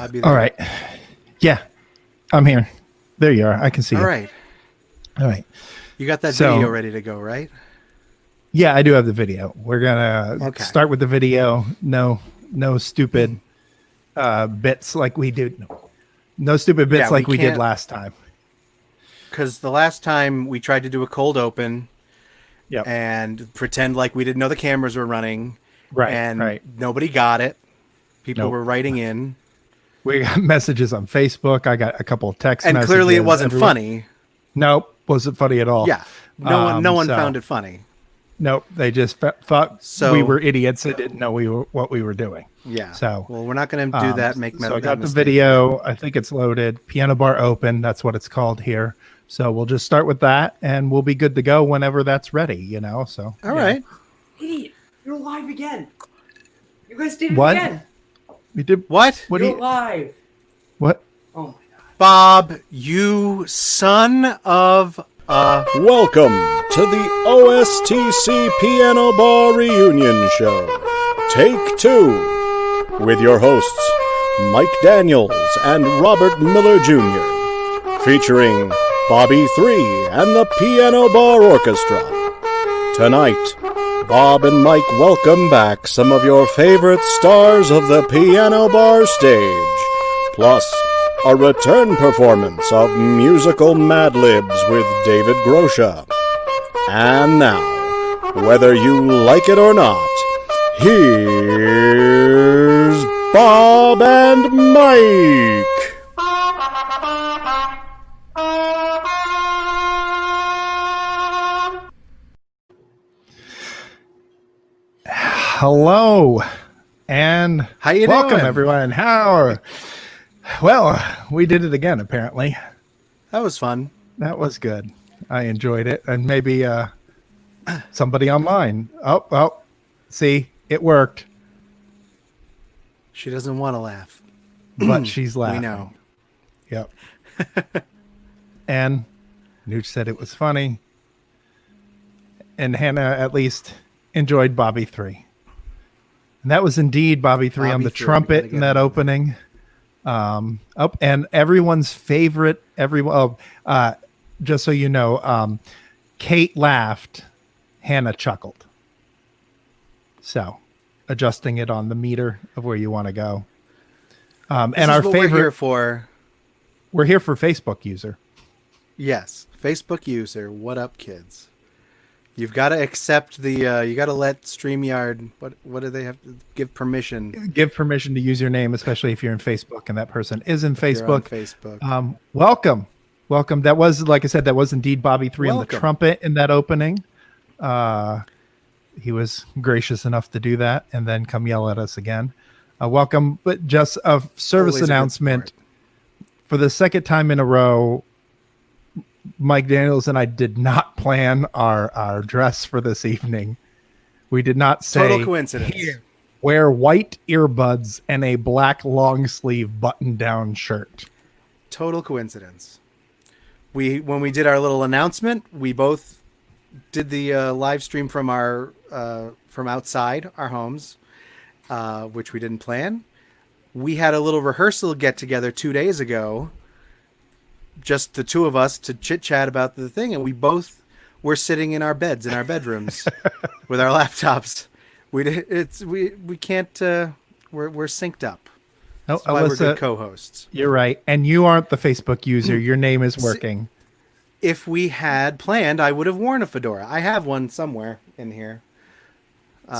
Bob, you All there? right. Yeah, I'm here. There you are. I can see All you. right. All right. You got that So- video ready to go, right? Yeah, I do have the video. We're gonna Okay. start with the video. No stupid bits like we did. No stupid bits Yeah, like we we did can't- last time. Because the last time we tried to do a cold open Yep. and pretend like we didn't know the cameras were running, Right. and Right. nobody got it. People Nope. were writing in, We got messages on Facebook. I got a couple of text and messages. clearly it wasn't everywhere. funny. Nope, wasn't funny at all. Yeah, no one so- found it funny. Nope, they just thought So- we were idiots and didn't know what we were doing. Yeah. So, well, we're not going to do that. Make so I that got the mistake. video. I think it's loaded. Piano bar open. That's what it's called here. So we'll just start with that, and we'll be good to go whenever that's ready. You know. So All right. Idiot, you're live again. You guys did it What? again. we did. What? What do You're you? live. What? Oh my god. Bob, you son of a... Welcome to the OSTC Piano Bar Reunion Show. Take 2 with your hosts, Mike Daniels and Robert Miller Jr., featuring Bobby 3 and the Piano Bar Orchestra. Tonight, Bob and Mike welcome back some of your favorite stars of the Piano Bar stage, plus a return performance of musical Mad Libs with David Grosha. And now, whether you like it or not, here's Bob and Mike. Hello, and How you welcome doing? everyone. How? Well, we did it again. Apparently, That was fun. that was good. I enjoyed it, and maybe somebody online. Oh, see, it worked, She doesn't want to laugh. but she's laughing. We know. Yep. And Nooch said it was funny. And Hannah at least enjoyed Bobby 3. And that was indeed Bobby 3 on Bobby the 3, trumpet gotta in get that it. opening. And everyone's favorite, just so you know, Kate laughed, Hannah chuckled. So adjusting it on the meter of where you want to go. This And is our what favorite, we're here for. we're here for Facebook user. Yes, Facebook user. What up, kids? You've got to accept the. You got to let StreamYard. What do they have to give permission? Give permission to use your name, especially if you're in Facebook and that person is in If you're on Facebook. Facebook. Welcome. That was, like I said, that was indeed Bobby 3 on the Welcome. trumpet in that opening. He was gracious enough to do that and then come yell at us again. Welcome, but just a service Always a good announcement sport. for the second time in a row. Mike Daniels and I did not plan our dress for this evening. We did not say Total coincidence. "Here, wear white earbuds and a black long sleeve button down shirt." Total coincidence. When we did our little announcement, we both did the live stream from our from outside our homes, which we didn't plan. We had a little rehearsal get together 2 days ago, just the two of us to chit chat about the thing, and we both were sitting in our beds in our bedrooms with our laptops. We can't. We're synced up. Oh, That's why we're Alyssa, good co-hosts. you're right. And you aren't the Facebook user. Your name is working. If we had planned, I would have worn a fedora. I have one somewhere in here.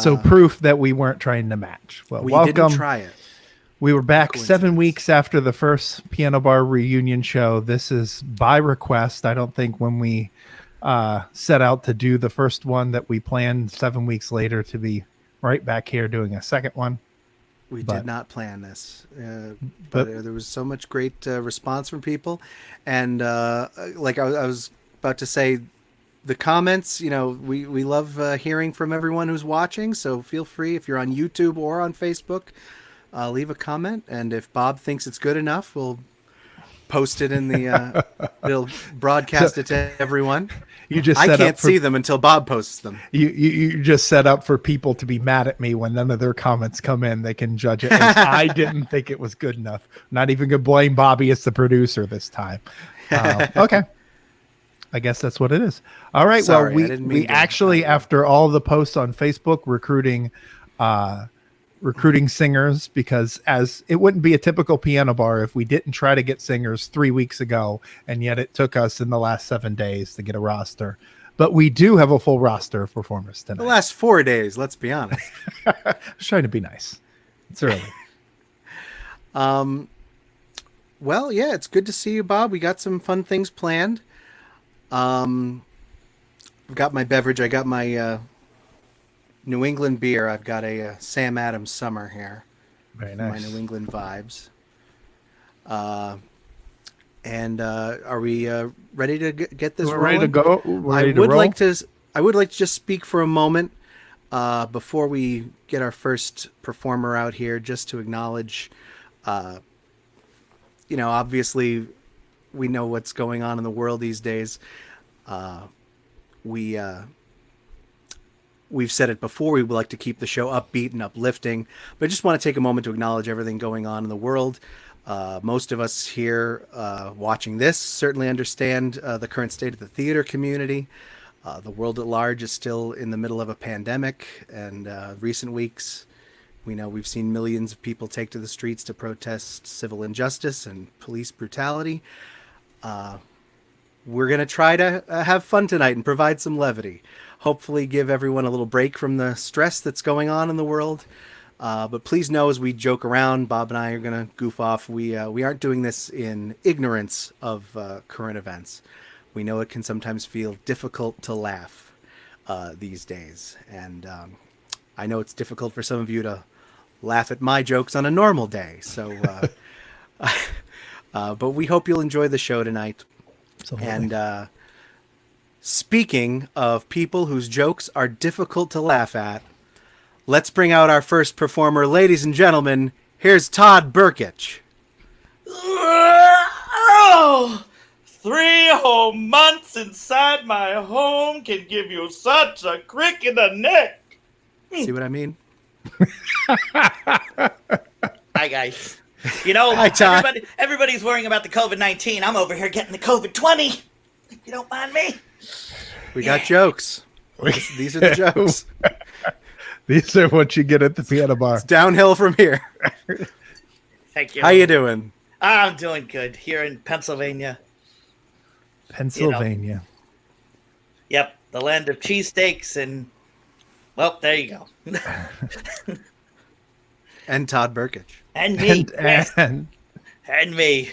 So proof that we weren't trying to match. Well, We welcome. didn't try it. We were back 7 Coincidence. weeks after the first Piano Bar reunion show. This is by request. I don't think when we set out to do the first one that we planned 7 weeks later to be right back here doing a second one. We But- did not plan this, but- but there was so much great response from people, and like I was about to say, the comments. You know, we love hearing from everyone who's watching. So feel free, if you're on YouTube or on Facebook, leave a comment, and if Bob thinks it's good enough, we'll post it in the. We'll broadcast it to everyone. You just I set can't up for, see them until Bob posts them. you just set up for people to be mad at me when none of their comments come in. They can judge it. As I didn't think it was good enough. Not even gonna blame Bobby as the producer this time. Okay. I guess that's what it is. All right. Sorry, I well, didn't mean we to- actually, after all the posts on Facebook, recruiting singers, because as it wouldn't be a typical piano bar if we didn't try to get singers 3 weeks ago, and yet it took us in the last 7 days to get a roster. But we do have a full roster of performers tonight. The last 4 days, let's be honest. I was trying to be nice. It's early. Well, yeah, it's good to see you, Bob. We got some fun things planned. I've got my beverage. I got my New England beer. I've got a Sam Adams Summer here. Very My nice. New England vibes. And are we ready to get this We're rolling? ready to go. We're ready I to would roll. like to. I would like to just speak for a moment before we get our first performer out here, just to acknowledge. Obviously, we know what's going on in the world these days. We've said it before. We would like to keep the show upbeat and uplifting, but I just want to take a moment to acknowledge everything going on in the world. Most of us here watching this certainly understand the current state of the theater community. The world at large is still in the middle of a pandemic, and recent weeks, we know we've seen millions of people take to the streets to protest civil injustice and police brutality. We're going to try to have fun tonight and provide some levity. Hopefully give everyone a little break from the stress that's going on in the world. But please know, as we joke around, Bob and I are going to goof off. We aren't doing this in ignorance of current events. We know it can sometimes feel difficult to laugh these days. And I know it's difficult for some of you to laugh at my jokes on a normal day. So, but we hope you'll enjoy the show tonight. Absolutely. And speaking of people whose jokes are difficult to laugh at, let's bring out our first performer. Ladies and gentlemen, here's Todd Burkich. Oh, 3 whole months inside my home can give you such a crick in the neck. See what I mean? Hi, guys. You know, Hi, Todd. everybody's worrying about the COVID-19. I'm over here getting the COVID-20. If you don't mind me. We got jokes. These are the jokes. These are what you get at the piano bar. It's downhill from here. Thank you. How you doing? I'm doing good here in Pennsylvania. Pennsylvania. Yep, the land of cheesesteaks and, well, there you go. And Todd Burkich. And me. Yes, And and me.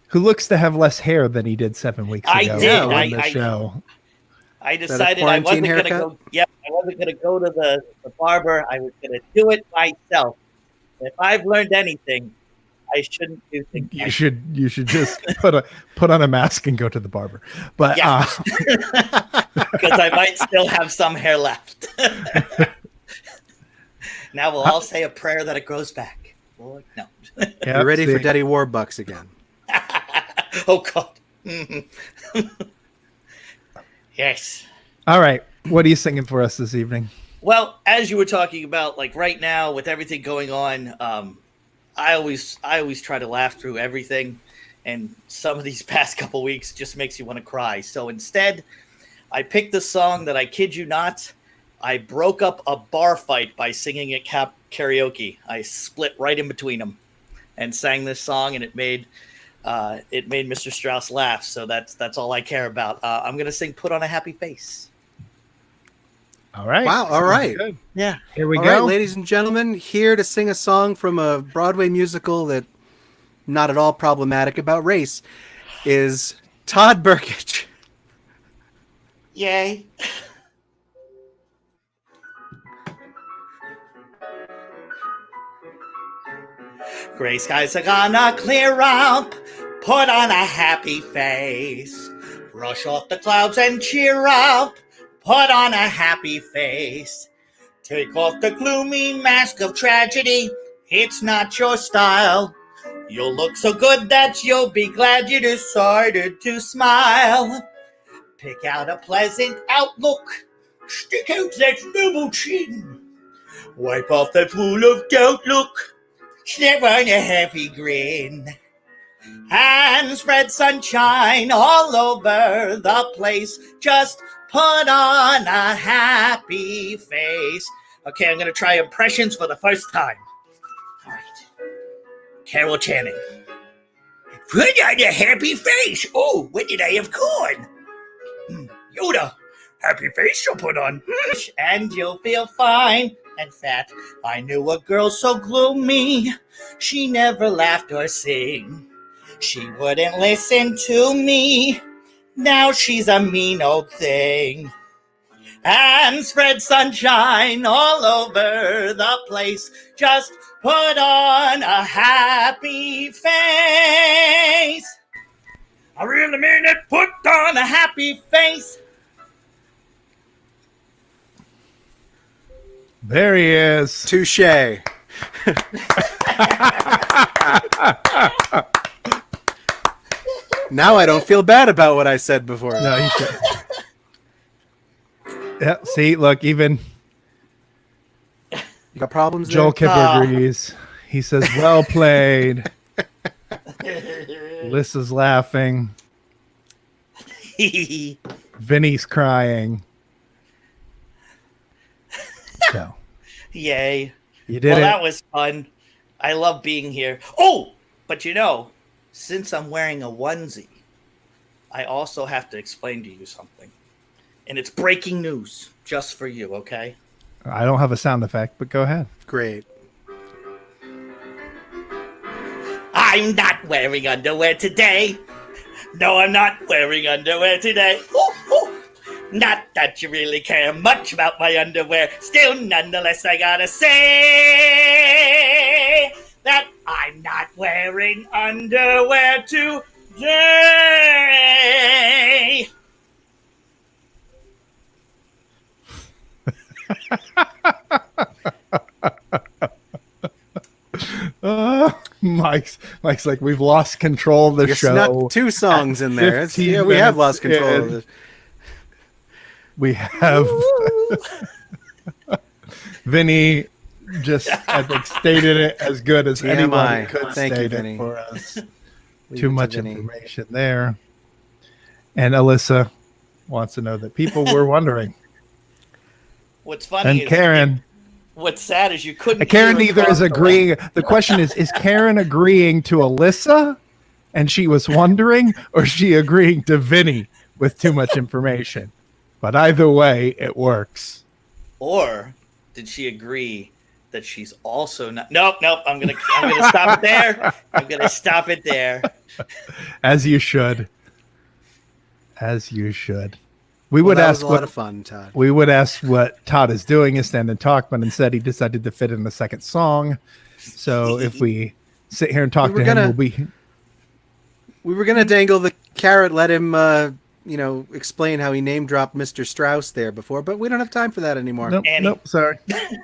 who looks to have less hair than he did 7 weeks I ago did. on the I- show. I that a decided I wasn't quarantine going to haircut? go. Yeah, I wasn't going to go to the barber. I was going to do it myself. If I've learned anything, I shouldn't do things. You should just put on a mask and go to the barber. But Yeah. Because I might still have some hair left. Now we'll all say a prayer that it grows back. Lord, no. You're ready for Daddy Warbucks again. Oh God. Mhm. Yes. All right. What are you singing for us this evening? Well, as you were talking about, like right now with everything going on, I always try to laugh through everything, and some of these past couple weeks just makes you want to cry. So instead, I picked the song that, I kid you not, I broke up a bar fight by singing at karaoke. I split right in between them and sang this song, and it made Mr. Strauss laugh. So that's all I care about. I'm gonna sing "Put on a Happy Face." All right. Wow, all right. Good. Yeah. Here we All go. right, ladies and gentlemen, here to sing a song from a Broadway musical that not at all problematic about race is Todd Burkich. Yay. Gray skies are gonna clear up. Put on a happy face. Brush off the clouds and cheer up. Put on a happy face. Take off the gloomy mask of tragedy. It's not your style. You'll look so good that you'll be glad you decided to smile. Pick out a pleasant outlook. Stick out that noble chin. Wipe off that pool of doubt look. Snap on a happy grin. And spread sunshine all over the place. Just put on a happy face. Okay, I'm going to try impressions for the first time. All right. Carol Channing. Put on a happy face. Oh, when did I have corn? Yoda. Happy face you'll put on. And you'll feel fine and fat. I knew a girl so gloomy. She never laughed or sang. She wouldn't listen to me. Now she's a mean old thing. And spread sunshine all over the place. Just put on a happy face. I really mean it. Put on a happy face. There he is. Touche. Now I don't feel bad about what I said before. No, he said. Yeah, see, look, even You got problems there? Joel Kipper agrees. He says, well played. Lissa's laughing. Vinny's crying. So, Yay. you did Well, it. that was fun. I love being here. Oh, but since I'm wearing a onesie, I also have to explain to you something. And it's breaking news just for you, okay? I don't have a sound effect, but go ahead. Great. I'm not wearing underwear today. No, I'm not wearing underwear today. Ooh, ooh. Not that you really care much about my underwear. Still, nonetheless, I gotta say that I'm not wearing underwear today. Mike's like, we've lost control of the You show. snuck 2 songs in there. 15 Yeah, we have minutes lost control of in. this. We have Vinny just, I think, stated it as good as anybody TMI. could Thank you, state Vinny. it for us. Leave it Too to much Vinny. information there. And Alyssa wants to know that people were wondering. What's funny And is Karen, what's sad is you couldn't. Karen hear neither across is the agreeing. The question is Karen agreeing to Alyssa and she was wondering, or is she agreeing to Vinny with too much information? But either way, it works. Or did she agree that she's also not? Nope. I'm gonna stop it there. I'm gonna stop it there. As you should. As you should. We Well, would that ask was a lot what of fun, Todd. we would ask what Todd is doing is stand and talk, but instead he decided to fit in the second song. So if we sit here and talk We were to him, gonna- we'll be We were gonna dangle the carrot, let him, explain how he name dropped Mr. Strauss there before, but we don't have time for that anymore. nope, Annie. nope, sorry.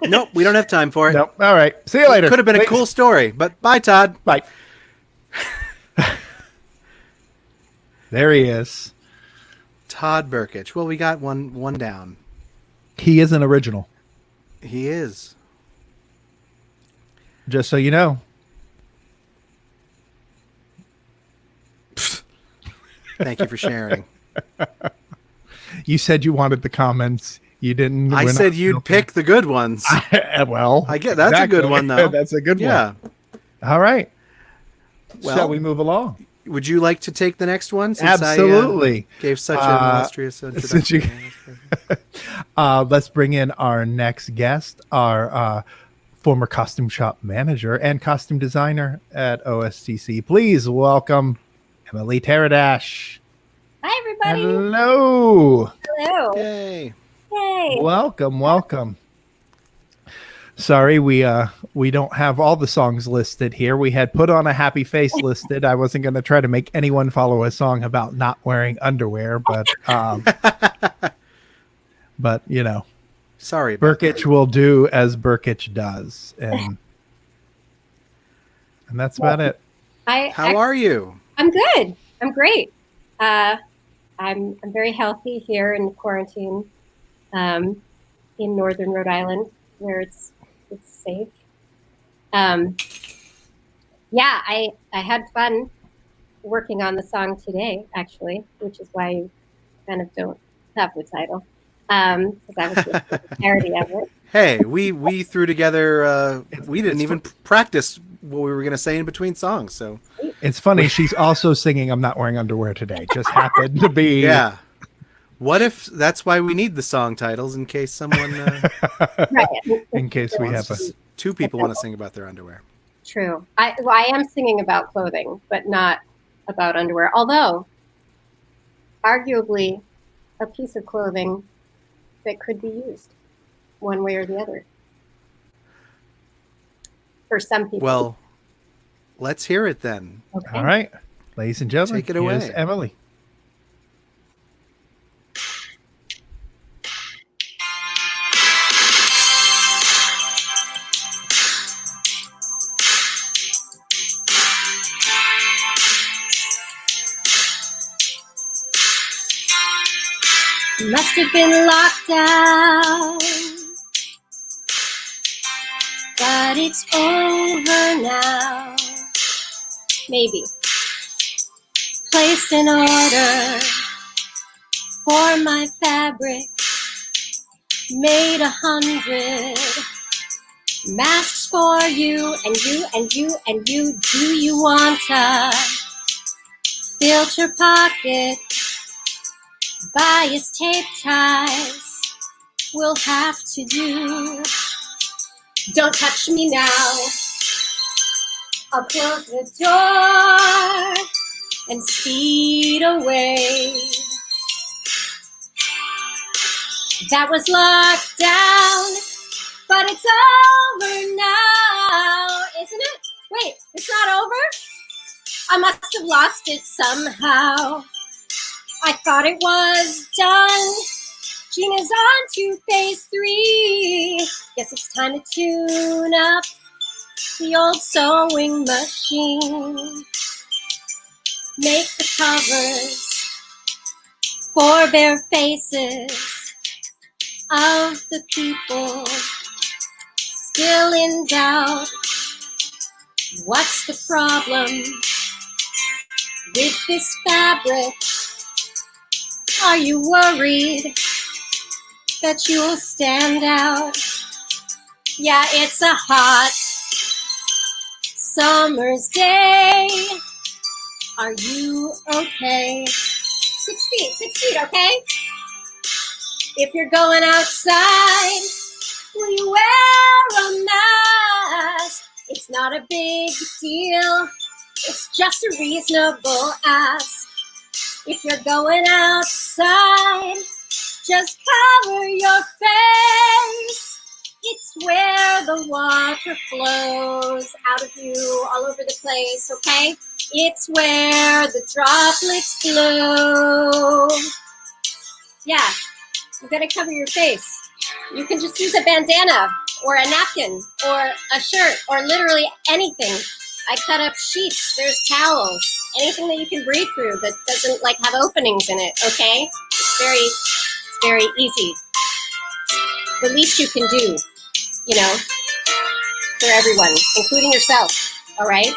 Nope, we don't have time for it. Nope. All right. See you later. Could have been a Thanks. cool story, but bye, Todd. Bye. There he is. Todd Burkich. Well, we got one down. He is an original, He is. just so you know. Thank you for sharing. You said you wanted the comments. You didn't. I we're said not- you'd pick the good ones. Well, I get that's a good exactly. one though. That's a good Yeah. one. All right. Well, Shall we move along? Would you like to take the next one? Since Absolutely. I gave such an illustrious since you- introduction. Let's bring in our next guest, our former costume shop manager and costume designer at OSTC. Please welcome Emily Teradash. Hi, everybody. Hello. Hello. Yay. Yay. Welcome. Sorry, we don't have all the songs listed here. We had put on a happy face listed. I wasn't going to try to make anyone follow a song about not wearing underwear, but but you know, Sorry. About Burkich will do as Burkich does, and that's about it. How are you? I'm good. I'm great. I'm very healthy here in quarantine, in northern Rhode Island, where it's safe. Yeah, I had fun working on the song today, actually, which is why you kind of don't have the title, because I was just a parody of it. Hey, we threw together. We didn't it's even practice what we were going to say in between songs. So It's funny. She's also singing "I'm Not Wearing Underwear Today." Just happened to be. yeah. What if that's why we need the song titles in case someone Right. In case we have a. two people want to sing about their underwear? True. I am singing about clothing, but not about underwear. Although, arguably, a piece of clothing that could be used one way or the other for some people. Well, let's hear it then. Okay. All right, ladies and gentlemen, Take it here's away. Emily. Must have been locked out, but it's over now. Maybe. Place an order for my fabric. Made 100 masks for you and you and you and you. Do you want a filter pocket? Bias tape ties will have to do. Don't touch me now. I'll close the door and speed away. That was locked down, but it's over now, isn't it? Wait, it's not over? I must have lost it somehow. I thought it was done. Gina's on to phase 3. Guess it's time to tune up the old sewing machine. Make the covers for bare faces of the people still in doubt. What's the problem with this fabric? Are you worried that you'll stand out? Yeah, it's a hot summer's day. Are you okay? 6 feet, okay? If you're going outside, will you wear a mask? It's not a big deal. It's just a reasonable ask. If you're going outside, just cover your face. It's where the water flows out of you all over the place, okay? It's where the droplets flow. Yeah, you gotta cover your face. You can just use a bandana or a napkin or a shirt or literally anything. I cut up sheets, there's towels, anything that you can breathe through that doesn't like have openings in it, okay? It's very easy. The least you can do, you know, for everyone, including yourself, all right?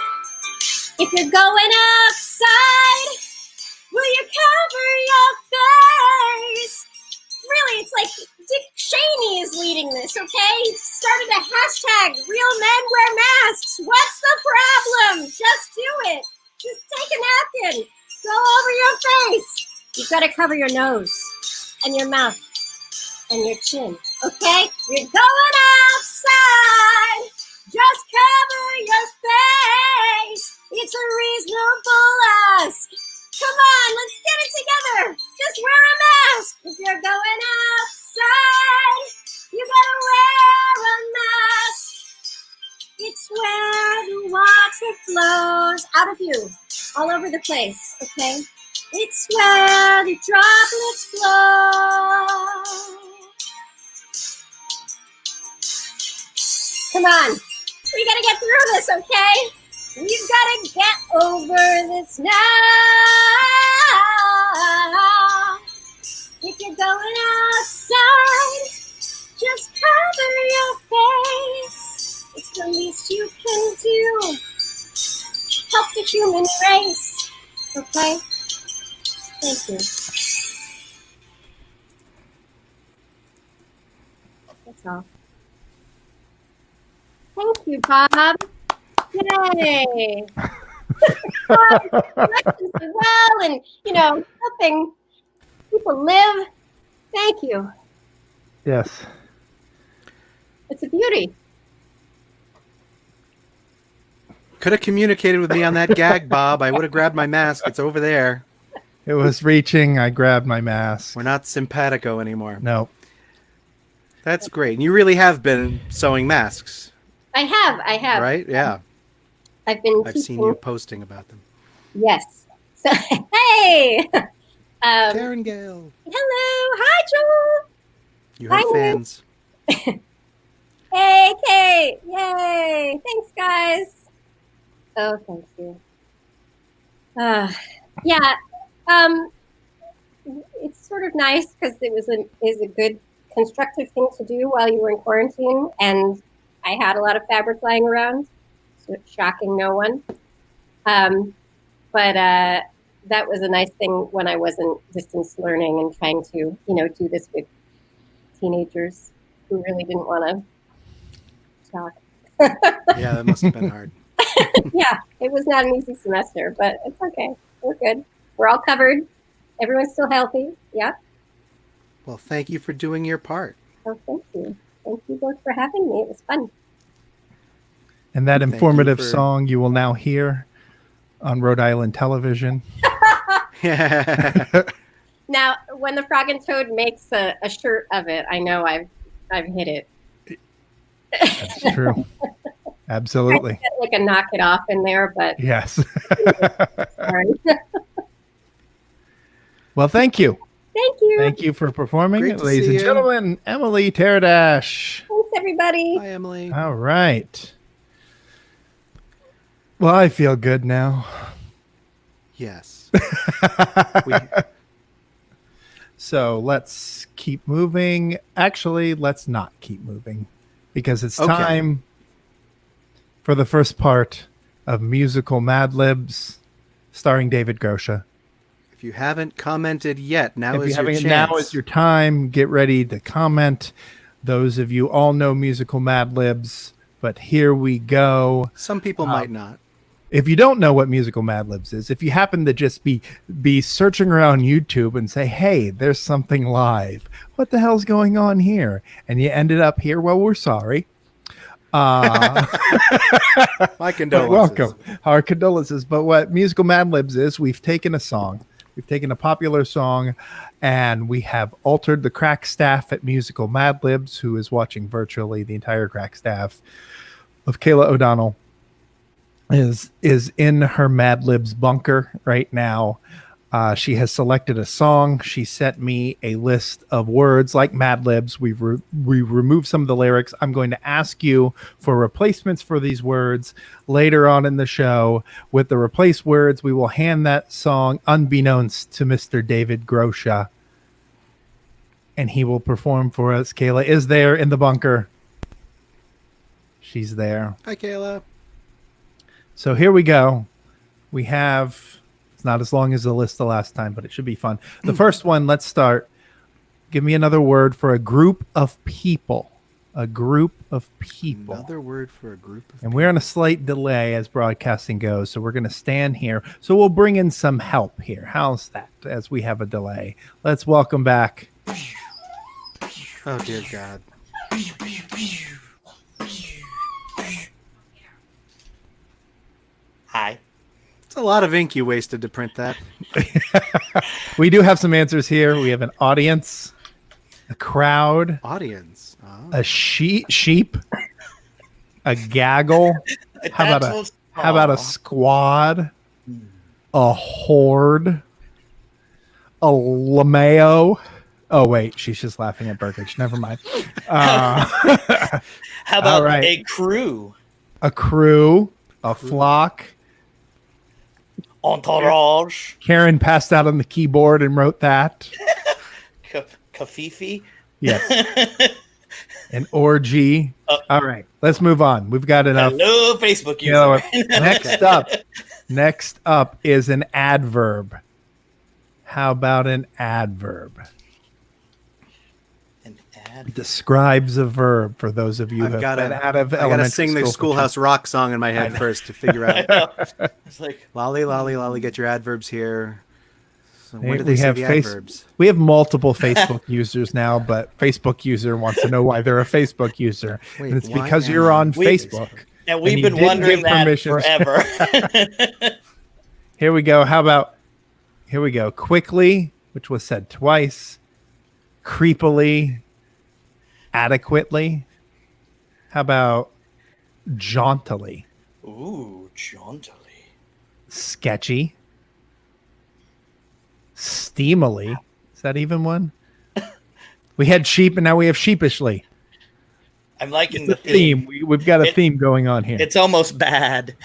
If you're going outside, will you cover your face? Really, it's like Dick Cheney is leading this, okay? He started a hashtag, real men wear masks. What's the problem? Just do it. Just take a napkin. Go over your face. You've got to cover your nose and your mouth and your chin, okay? You're going outside. Just cover your face. It's a reasonable ask. Come on, let's get it together. Just wear a mask. If you're going outside, you gotta wear a mask. It's where the water flows out of you, all over the place, okay? It's where the droplets flow. Come on, we gotta get through this, okay? We've got to get over this now. If you're going outside, just cover your face. It's the least you can do. Help the human race. Okay? Thank you. That's all. Thank you, Bob. Yay. Questions as well, and helping people live. Thank you. Yes. It's a beauty. Could have communicated with me on that gag, Bob. I would have grabbed my mask. It's over there. It was reaching. I grabbed my mask. We're not simpatico anymore. No. That's great. And you really have been sewing masks, I have. right? Yeah. I've been I've teaching. seen you posting about them. Yes. So, hey. Karen Gale. Hello. Hi, Joel. You have Hi, fans. Hey, Kate. Yay. Thanks, guys. Oh, thank you. Yeah. It's sort of nice because it is a good constructive thing to do while you were in quarantine, and I had a lot of fabric lying around, so shocking no one. But that was a nice thing when I wasn't distance learning and trying to, do this with teenagers who really didn't want to talk. Yeah, that must have been hard. Yeah, it was not an easy semester, but it's okay. We're good. We're all covered. Everyone's still healthy. Yeah. Well, thank you for doing your part. Oh, thank you. Thank you both for having me. It was fun. And that Thank you informative for- song you will now hear on Rhode Island television. Now, when the Frog and Toad makes a shirt of it, I know I've hit it. That's true. Absolutely. Get like a knock it off in there, but Yes. sorry. Well, thank you. Thank you. Thank you for performing, Great to ladies see and you. gentlemen. Emily Teradash. Thanks, everybody. Hi, Emily. All right. Well, I feel good now. Yes. We, So let's keep moving. Actually, let's not keep moving because it's Okay. time for the first part of Musical Mad Libs starring David Grosha. if you haven't commented yet, now If is you your haven't, chance. now is your time. Get ready to comment. Those of you all know Musical Mad Libs, but here we go. Some people might not. If you don't know what Musical Mad Libs is, if you happen to just be searching around YouTube and say, hey, there's something live, what the hell's going on here? And you ended up here, well, we're sorry. My But condolences. welcome. Our condolences. But what Musical Mad Libs is, we've taken a song. We've taken a popular song and we have altered the crack staff at Musical Mad Libs, who is watching virtually. The entire crack staff of Kayla O'Donnell is in her Mad Libs bunker right now. She has selected a song. She sent me a list of words like Mad Libs. We removed some of the lyrics. I'm going to ask you for replacements for these words later on in the show. With the replaced words, we will hand that song unbeknownst to Mr. David Grosha, and he will perform for us. Kayla is there in the bunker. She's there. Hi, Kayla. So here we go. We have, it's not as long as the list the last time, but it should be fun. The first one, let's start. Give me another word for a group of people. A group of people. Another word for a group of And we're on a slight delay as broadcasting goes, so we're going to stand here. So we'll bring in some help here. How's that as we have a delay? Let's welcome back. Oh, dear God. Hi. It's a lot of ink you wasted to print that. We do have some answers here. We have an audience, a crowd, Audience. Oh. a sheep, a gaggle. How about a squad, a horde, a lameo? Oh wait, she's just laughing at Burkage. Never mind. How about all right. a crew? A crew, a flock. Entourage. Karen passed out on the keyboard and wrote that. Kafifi. Yes. An orgy. All right, let's move on. We've got enough. Hello, Facebook You know, user. next up is an adverb. How about an adverb? An ad. Describes a verb for those of you who have been out of I gotta elementary sing the school for Schoolhouse Rock song in my head first to figure I out. know. It's like, Lolly, lolly, lolly, get your adverbs here. So when Hey, do they we say have the face- adverbs? We have multiple Facebook users now, but Facebook user wants to know why they're a Facebook user. Wait, and it's why because am you're I on We- Facebook. and we've you been didn't wondering give that permissions. forever. Here we go. How about, here we go. Quickly, which was said twice. Creepily. Adequately. How about jauntily? Ooh, jauntily. Sketchy. Steamily. Is that even one? We had sheep and now we have sheepishly. I'm liking The the theme. We've got a It- theme going on here. It's almost bad.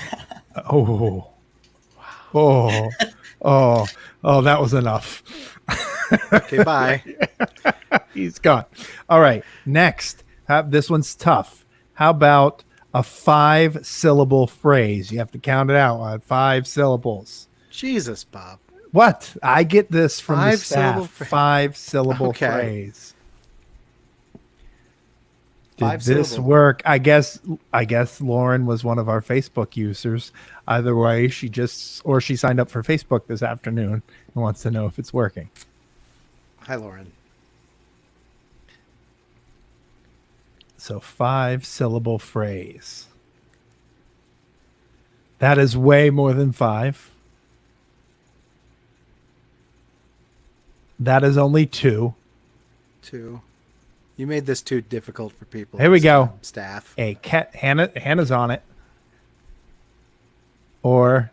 Oh, oh, that was enough. Okay, bye. He's gone. All right. Next. This one's tough. How about a 5-syllable phrase? You have to count it out on 5 syllables. Jesus, Bob. What? I get this from the 5-syllable staff. phrase. 5-syllable Okay. phrase. Did 5 this syllable. work? I guess Lauren was one of our Facebook users. Either way, she signed up for Facebook this afternoon and wants to know if it's working. Hi, Lauren. So 5-syllable phrase. That is way more than 5. That is only 2. 2. You made this too difficult for people. Here we go. Staff. A cat. Hannah's on it. Or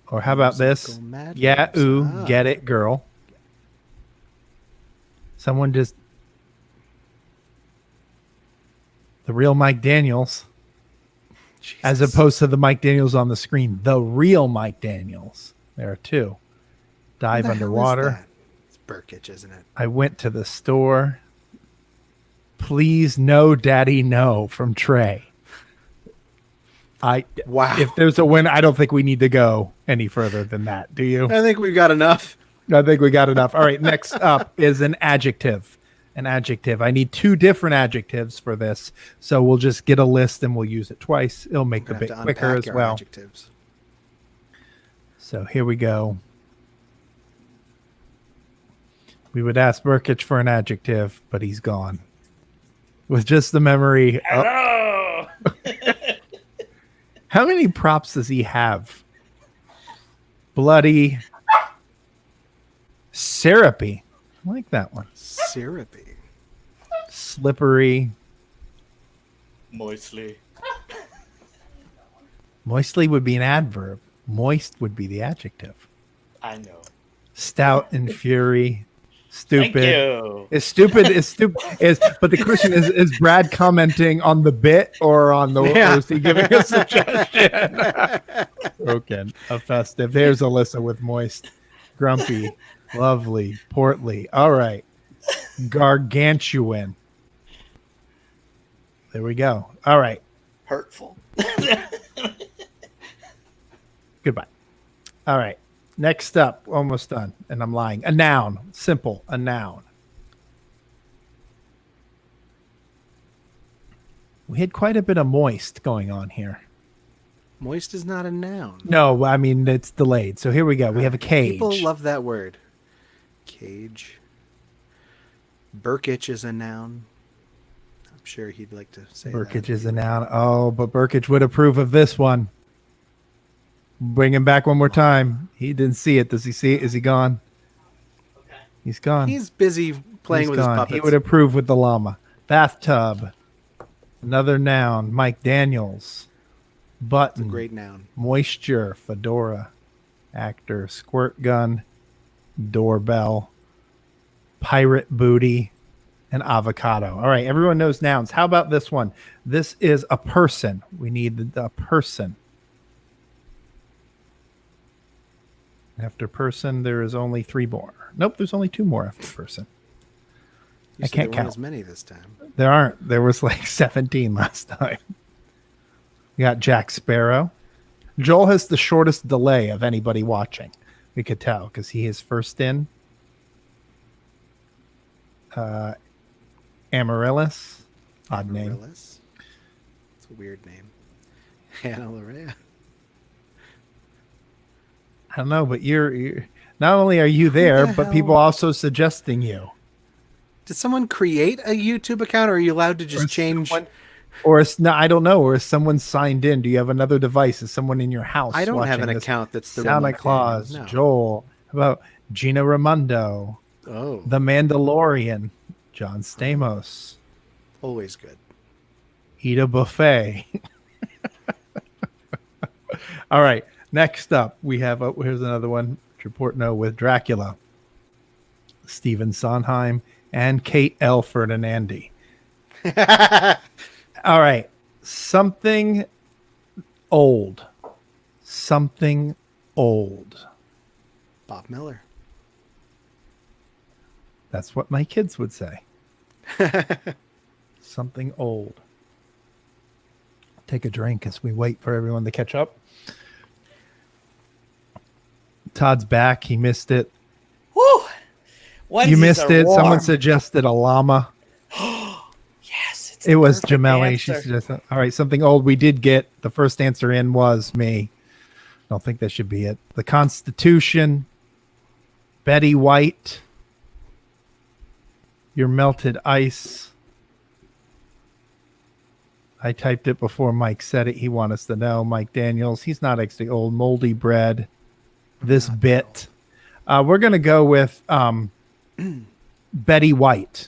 how about this? Musical Mad Yeah, Libs. ooh, Ah. get it, girl. Someone just the real Mike Daniels, as Jesus. opposed to the Mike Daniels on the screen. The real Mike Daniels. There are 2. Dive What the hell is underwater. that? It's Burkitch, isn't it? I went to the store. Please, no, Daddy, no, from Trey. Wow. If there's a win, I don't think we need to go any further than that. Do you? I think we've got enough. I think we got enough. All right. Next up is an adjective. An adjective. I need 2 different adjectives for this. So we'll just get a list and we'll use it twice. It'll make the We're bit gonna have to quicker unpack as our well. adjectives. So here we go. We would ask Burkich for an adjective, but he's gone. With just the memory. Hello. How many props does he have? Bloody. Syrupy. I like that one. Syrupy. Slippery. Moistly. Moistly would be an adverb. Moist would be the adjective. I know. Stout and fury. Thank Stupid. you. Is stupid is stupid is but the question is Brad commenting on the bit or on the Yeah. or is he giving a suggestion? Broken. A festive. There's Alyssa with moist. Grumpy. Lovely. Portly. All right. Gargantuan. There we go. All right. Hurtful. Goodbye. All right. Next up, almost done. And I'm lying. A noun. Simple. A noun. We had quite a bit of moist going on here. Moist is not a noun. No, I mean, it's delayed. So here we go. We have a cage. People love that word. Cage. Burkitch is a noun. I'm sure he'd like to say Burkich that. is a noun. Oh, but Burkich would approve of this one. Bring him back one more time. He didn't see it. Does he see it? Is he gone? He's gone. He's busy playing He's with gone. his puppets. He would approve with the llama. Bathtub. Another noun. Mike Daniels. Button. Great noun. Moisture. Fedora. Actor. Squirt gun. Doorbell. Pirate booty. and avocado. All right, everyone knows nouns. How about this one? This is a person. We need the person. After person, there is only 3 more. Nope, there's only 2 more after person. You I said can't there weren't count. as many this time. There aren't. There was like 17 last time. We got Jack Sparrow. Joel has the shortest delay of anybody watching. We could tell because he is first in. Amaryllis. Odd name. Amaryllis. It's a weird name. Hannah Larea. I don't know, but you're not only are you there, the but people hell? also suggesting you. Did someone create a YouTube account, or are you allowed to just Or change? someone- Or is no, I don't know. Or is someone signed in? Do you have another device? Is someone in your house? I don't have watching an this? account that's the Santa remote Claus, name. No. Joel. How about Gina Raimondo, Oh, The Mandalorian, John Stamos, always good. Ida Buffet. All right. Next up, we have here's another one. Report no with Dracula, Stephen Sondheim, and Kate L. Ferdinandi. All right. Something old. Something old. Bob Miller. That's what my kids would say. Something old. Take a drink as we wait for everyone to catch up. Todd's back. He missed it. Woo! You Wednesdays missed are it. Someone warm. suggested a llama. Yes, it's It the was perfect Jameli. She answer. suggested. All right, something old. We did get the first answer in was me. I don't think that should be it. The Constitution. Betty White. Your melted ice. I typed it before Mike said it. He wants us to know. Mike Daniels. He's not actually old. Moldy bread. This bit. We're going to go with Betty White.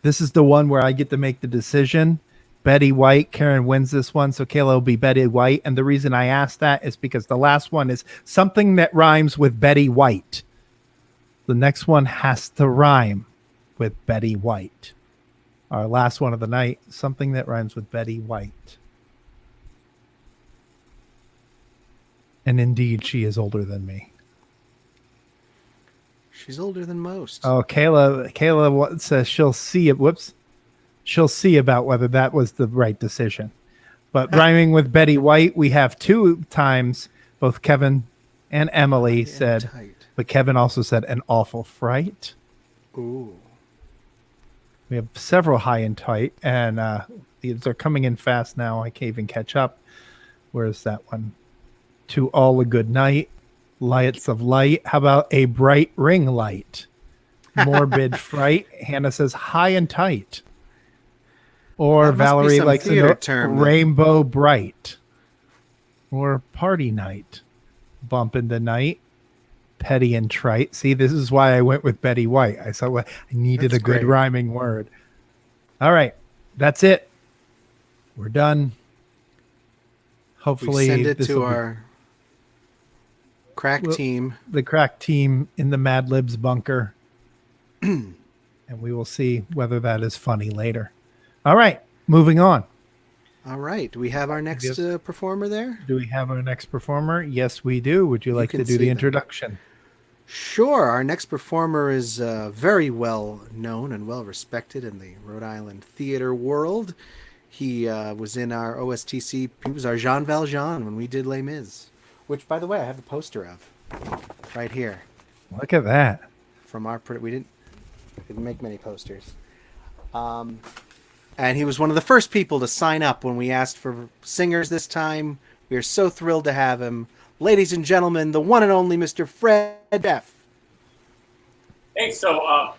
This is the one where I get to make the decision. Betty White. Karen wins this one, so Kayla will be Betty White. And the reason I asked that is because the last one is something that rhymes with Betty White. The next one has to rhyme with Betty White. Our last one of the night, something that rhymes with Betty White. And indeed, she is older than me. She's older than most. Oh, Kayla says she'll see it. Whoops. She'll see about whether that was the right decision. But rhyming with Betty White, we have 2 times. Both Kevin and Emily said, Tight. but Kevin also said an awful fright. Ooh. We have several high and tight, and these are coming in fast now. I can't even catch up. Where's that one? To all a good night. Lights of light. How about a bright ring light? Morbid fright. Hannah says high and tight. Or That must be Valerie some likes to theater know term. rainbow bright. Or party night. Bump in the night. Petty and trite. See, this is why I went with Betty White. I saw I needed That's a good great. rhyming word. All right. That's it. We're done. Hopefully We send it this to will be our crack team. the crack team in the Mad Libs bunker. And we will see whether that is funny later. All right. Moving on. All right. Do we have our next Yes. performer there? Do we have our next performer? Yes, we do. Would you like can to do see the them. introduction? Sure. Our next performer is very well known and well respected in the Rhode Island theater world. He was in our OSTC. He was our Jean Valjean when we did Les Mis, which, by the way, I have a poster of right here Look at that. from our. We didn't make many posters. And he was one of the first people to sign up when we asked for singers this time. We are so thrilled to have him. Ladies and gentlemen, the one and only Mr. Fred F. Hey, so I'm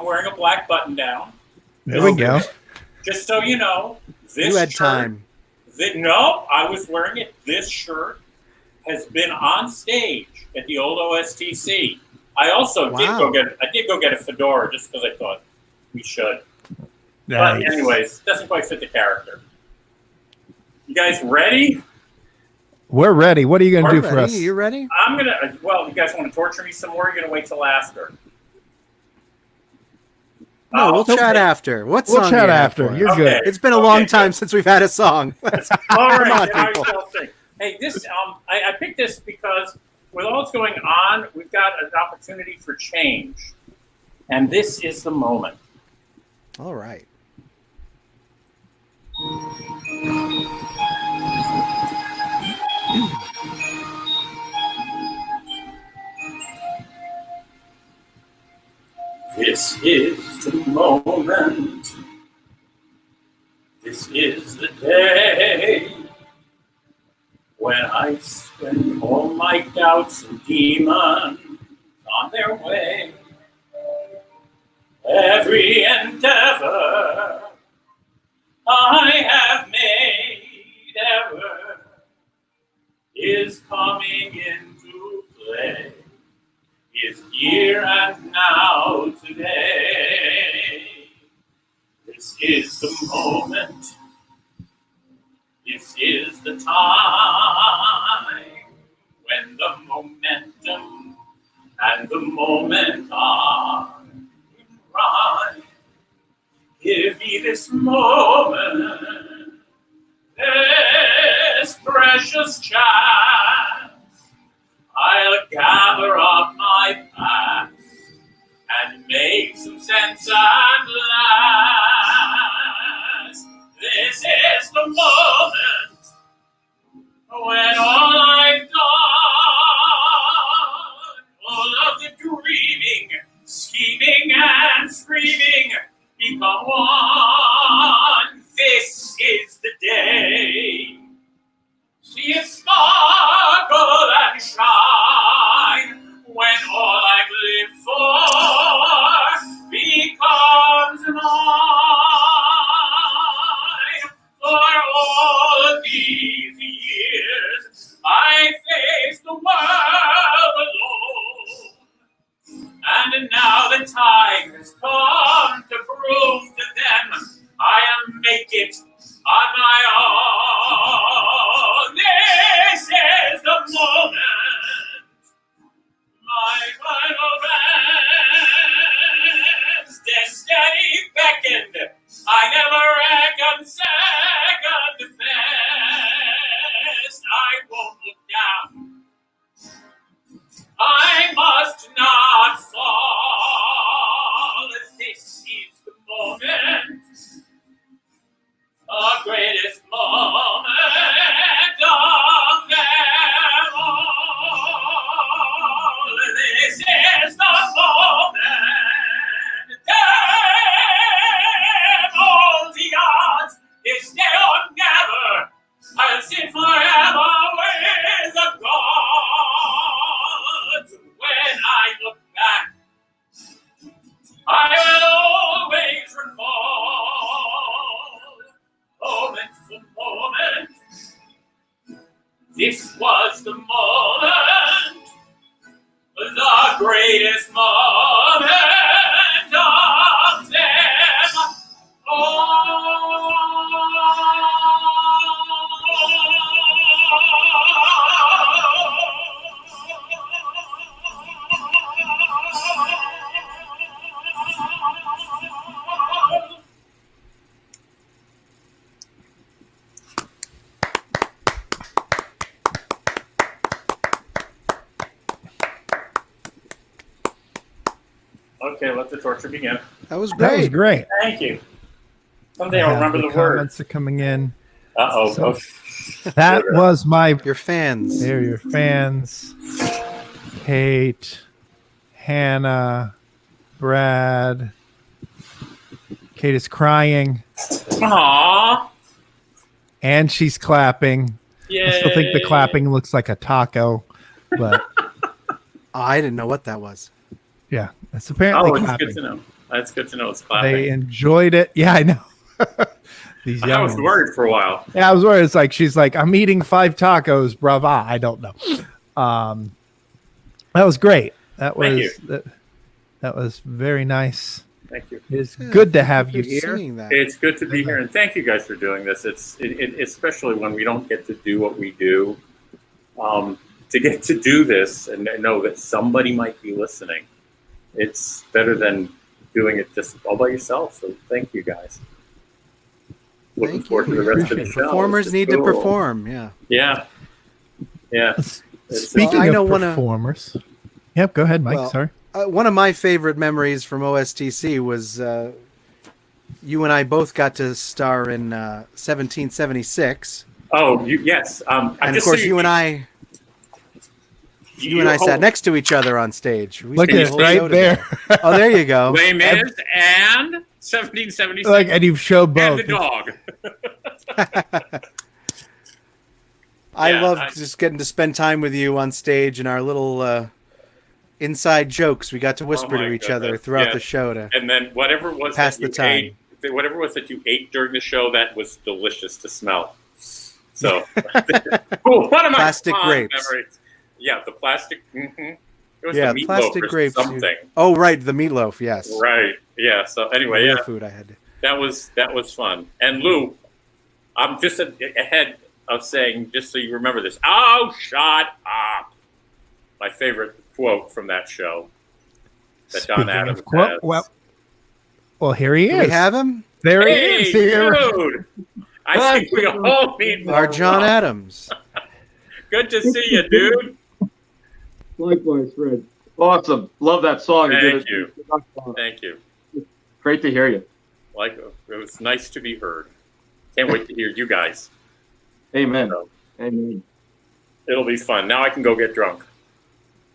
wearing a black button down. There we go. Just so you know, this You had shirt, time. No, I was wearing it. This shirt has been on stage at the old OSTC. I also Wow. did go get a fedora just because I thought we should. Nice. But anyways, it doesn't quite fit the character. You guys ready? We're ready. What are you going to We're do for ready. us? You ready? I'm gonna. Well, you guys want to torture me some more? You're gonna wait till after. No, we'll okay. chat after. What We'll song chat do you have after. for us? You're Okay. good. It's been a long time since we've had a song. All Come right, on, then I people. shall sing. Hey, this I picked this because with all that's going on, we've got an opportunity for change, and this is the moment. All right. This is the moment. This is the day when I spend all my doubts and demons on their way. Every endeavor I have made ever is coming into play, is here and now today. This is the moment. This is the time when the momentum and the moment are in rhyme. Give me this moment, this precious chance. I'll gather up my past and make some sense at last. This is the moment when all I've done, all of the dreaming, scheming, and screaming become one. This is the day. See it sparkle and shine when all I've lived for becomes mine. For all of these years, I faced the world alone. And now the time has come to prove to them I'll make it on my own. This is the moment, my final rest. Destiny beckoned, I never reckoned second best. I won't look down, I must not fall. This is the moment, the greatest moment of them all. This is the moment. Damn all the odds, this day or never, I'll sit forever with the gods. When I look back, I will always recall moment for moment. This was the moment, the greatest moment of them all. Okay, let the torture begin. That was That was great. great. Thank you. Someday I'll remember the comments words. are coming in. Uh-oh. So- That was my Your fans. They're your fans. Kate, Hannah, Brad. Kate is crying Aww. and she's clapping. Yay. I still think the clapping looks like a taco, but I didn't know what that was. yeah, it's apparently Oh, it's clapping. good to know. That's good to know. It's clapping. They enjoyed it. Yeah, I know. These I young was ones. worried for a while. Yeah, I was worried. It's like she's like, I'm eating 5 tacos, brava. I don't know. That was great. That Thank was that was very nice. Thank you. It's Yeah, good to thank have you for here. singing that. It's good to be here, and thank you guys for doing this. It's especially when we don't get to do what we do. To get to do this and know that somebody might be listening, it's better than doing it just all by yourself. So thank you guys. Looking Thank forward you. to the rest of the show. Performers It's need to cool. perform. Yeah. Yeah. Yeah. Speaking I know of one of- performers. Yep, go ahead, Mike. Well, Sorry. One of my favorite memories from OSTC was you and I both got to star in 1776, Oh, yes. and of course you and I sat next to each other on stage. We Look spent at the whole right show there. together. Oh, there you go. Les Mis and 1776 Like, and you've showed both. and the dog. I Yeah, love just getting to spend time with you on stage and our little inside jokes. We got to whisper Oh my to each other goodness. throughout Yeah. the show to And then whatever it was pass that you the time. ate, whatever it was that you ate during the show, that was delicious to smell. So, cool. One of my Plastic fond grapes. memories. Yeah, the plastic. It was Yeah, the meatloaf plastic or grapes. something. Oh, right, the meatloaf. Yes. Right. Yeah. So anyway, Real yeah, food I had. that was fun. And Lou, I'm just ahead of saying, just so you remember this. Oh, shut up! My favorite quote from that show that John Speaking Adams of quote, has. well, here he Do is. we have him? There Hey, he is. Here. dude! I think we all need more. Our John love. Adams. Good to see you, dude. Likewise, Fred. Awesome. Love that song. Thank you. Thank you. Great to hear you. Like, it was nice to be heard. Can't wait to hear you guys. Amen. So, Amen. it'll be fun. Now I can go get drunk.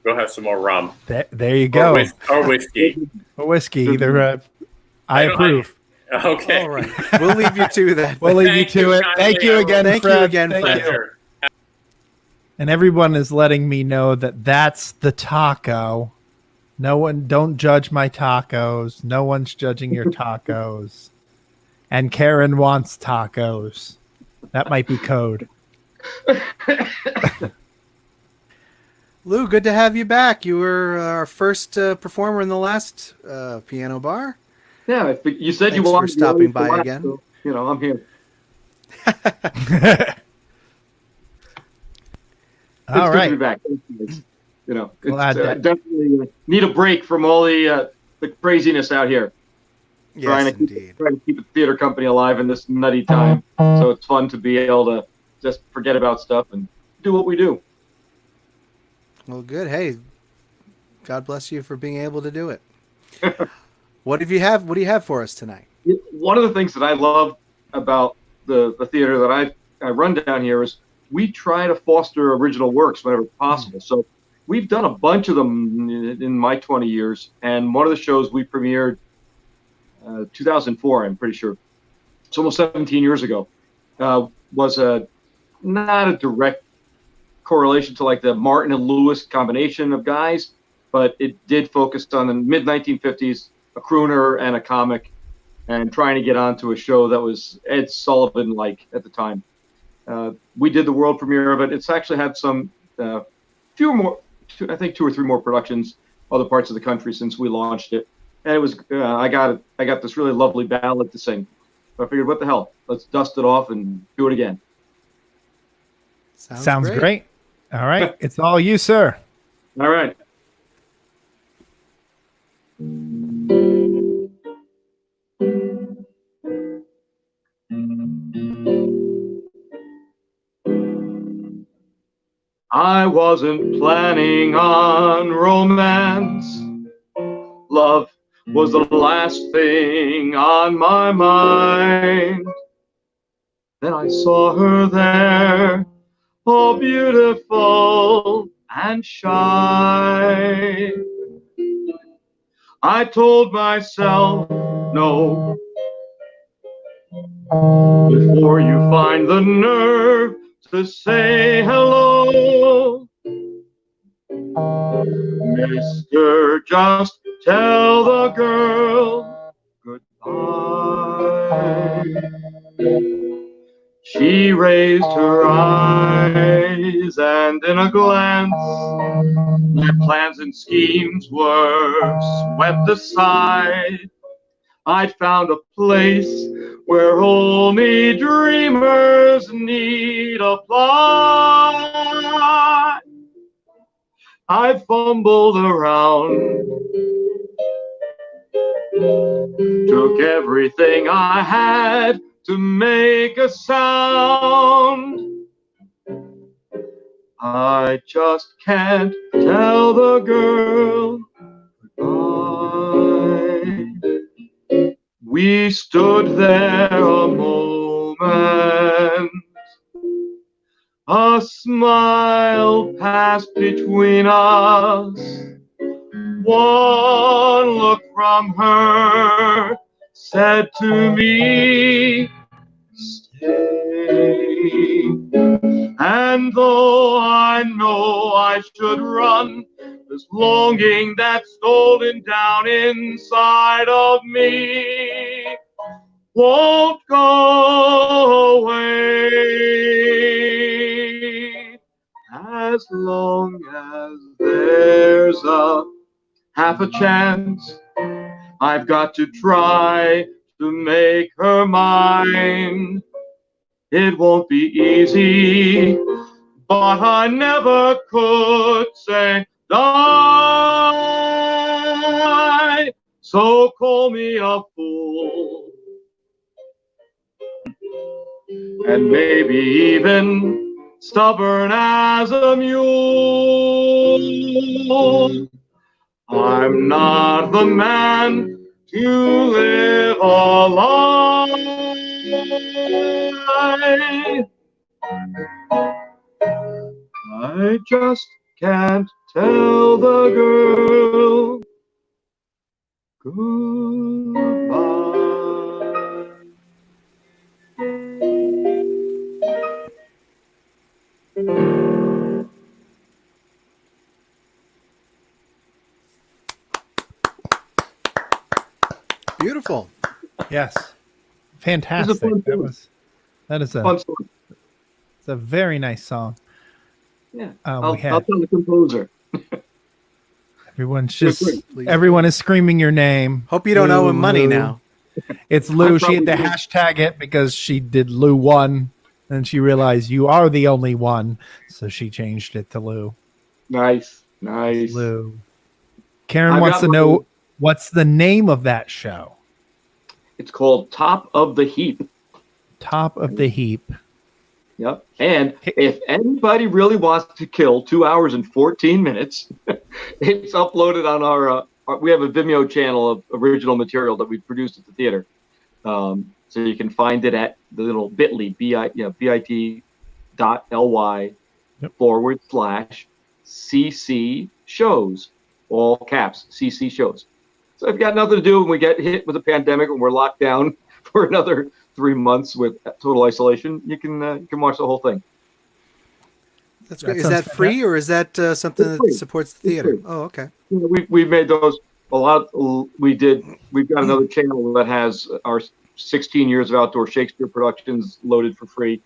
Go have some more rum. There you go. Or whiskey. A whiskey. Either I don't- approve. Okay. All right. We'll leave you to that. We'll leave you Thank to you, it. John. Thank you again, Thank you Fred. again, Thank Fred. you. Pleasure. And everyone is letting me know that that's the taco. No one, don't judge my tacos. No one's judging your tacos. And Karen wants tacos. That might be code. Lou, good to have you back. You were our first performer in the last piano bar. Yeah, you said you Thanks for wanted to be stopping on by the last, again. so, I'm here. All It's good to right. be back. It's, Glad that- definitely need a break from all the craziness out here. Yes, indeed. Trying to keep the theater company alive in this nutty time. So it's fun to be able to just forget about stuff and do what we do. Well, good. Hey, God bless you for being able to do it. What do you have for us tonight? One of the things that I love about the theater that I run down here is we try to foster original works whenever possible. So we've done a bunch of them in my 20 years. And one of the shows we premiered 2004, I'm pretty sure. It's almost 17 years ago. Was not a direct correlation to like the Martin and Lewis combination of guys, but it did focus on the mid 1950s, a crooner and a comic, and trying to get onto a show that was Ed Sullivan like at the time. We did the world premiere of it. It's actually had some I think 2 or 3 more productions, other parts of the country since we launched it. And it was I got this really lovely ballad to sing. So I figured, what the hell? Let's dust it off and do it again. Sounds great. All right. It's all you, sir. All right. I wasn't planning on romance. Love was the last thing on my mind. Then I saw her there, all beautiful and shy. I told myself, no, before you find the nerve to say hello, Mister, just tell the girl goodbye. She raised her eyes, and in a glance, my plans and schemes were swept aside. I'd found a place where only dreamers need apply. I fumbled around Took everything I had to make a sound. I just can't tell the girl goodbye. We stood there a moment. A smile passed between us. One look from her said to me, stay. And though I know I should run, this longing that's stolen down inside of me won't go away. As long as there's a half a chance, I've got to try to make her mine. It won't be easy, but I never could say die. So call me a fool, and maybe even stubborn as a mule. I'm not the man to live a lie. I just can't tell the girl goodbye. Beautiful. Yes. Fantastic. fun song. That is Fun song. it's a very nice song. Yeah, We I'll had tell the composer. everyone's Good, just Please. everyone is screaming your name. Hope you don't owe him money Lou. now. It's Lou. I She had to probably do. hashtag it because she did Lou 1 and she realized you are the only one. So she changed it to Lou. Nice. Lou. Karen I've wants got to my- know what's the name of that show? It's called Top of the Heap. Top of the Heap. Yep. And if anybody really wants to kill 2 hours and 14 minutes, it's uploaded on our we have a Vimeo channel of original material that we produced at the theater. So you can find it at the little bit.ly, bit.ly Yep. /CC shows, all caps, CC shows. So if you've got nothing to do and we get hit with a pandemic and we're locked down for another 3 months with total isolation, you can watch the whole thing. That's That great. Is sounds that free or is that something It's that free. supports the It's theater? free. Oh, okay. We made those a lot. We've got another channel that has our 16 years of outdoor Shakespeare productions loaded for free,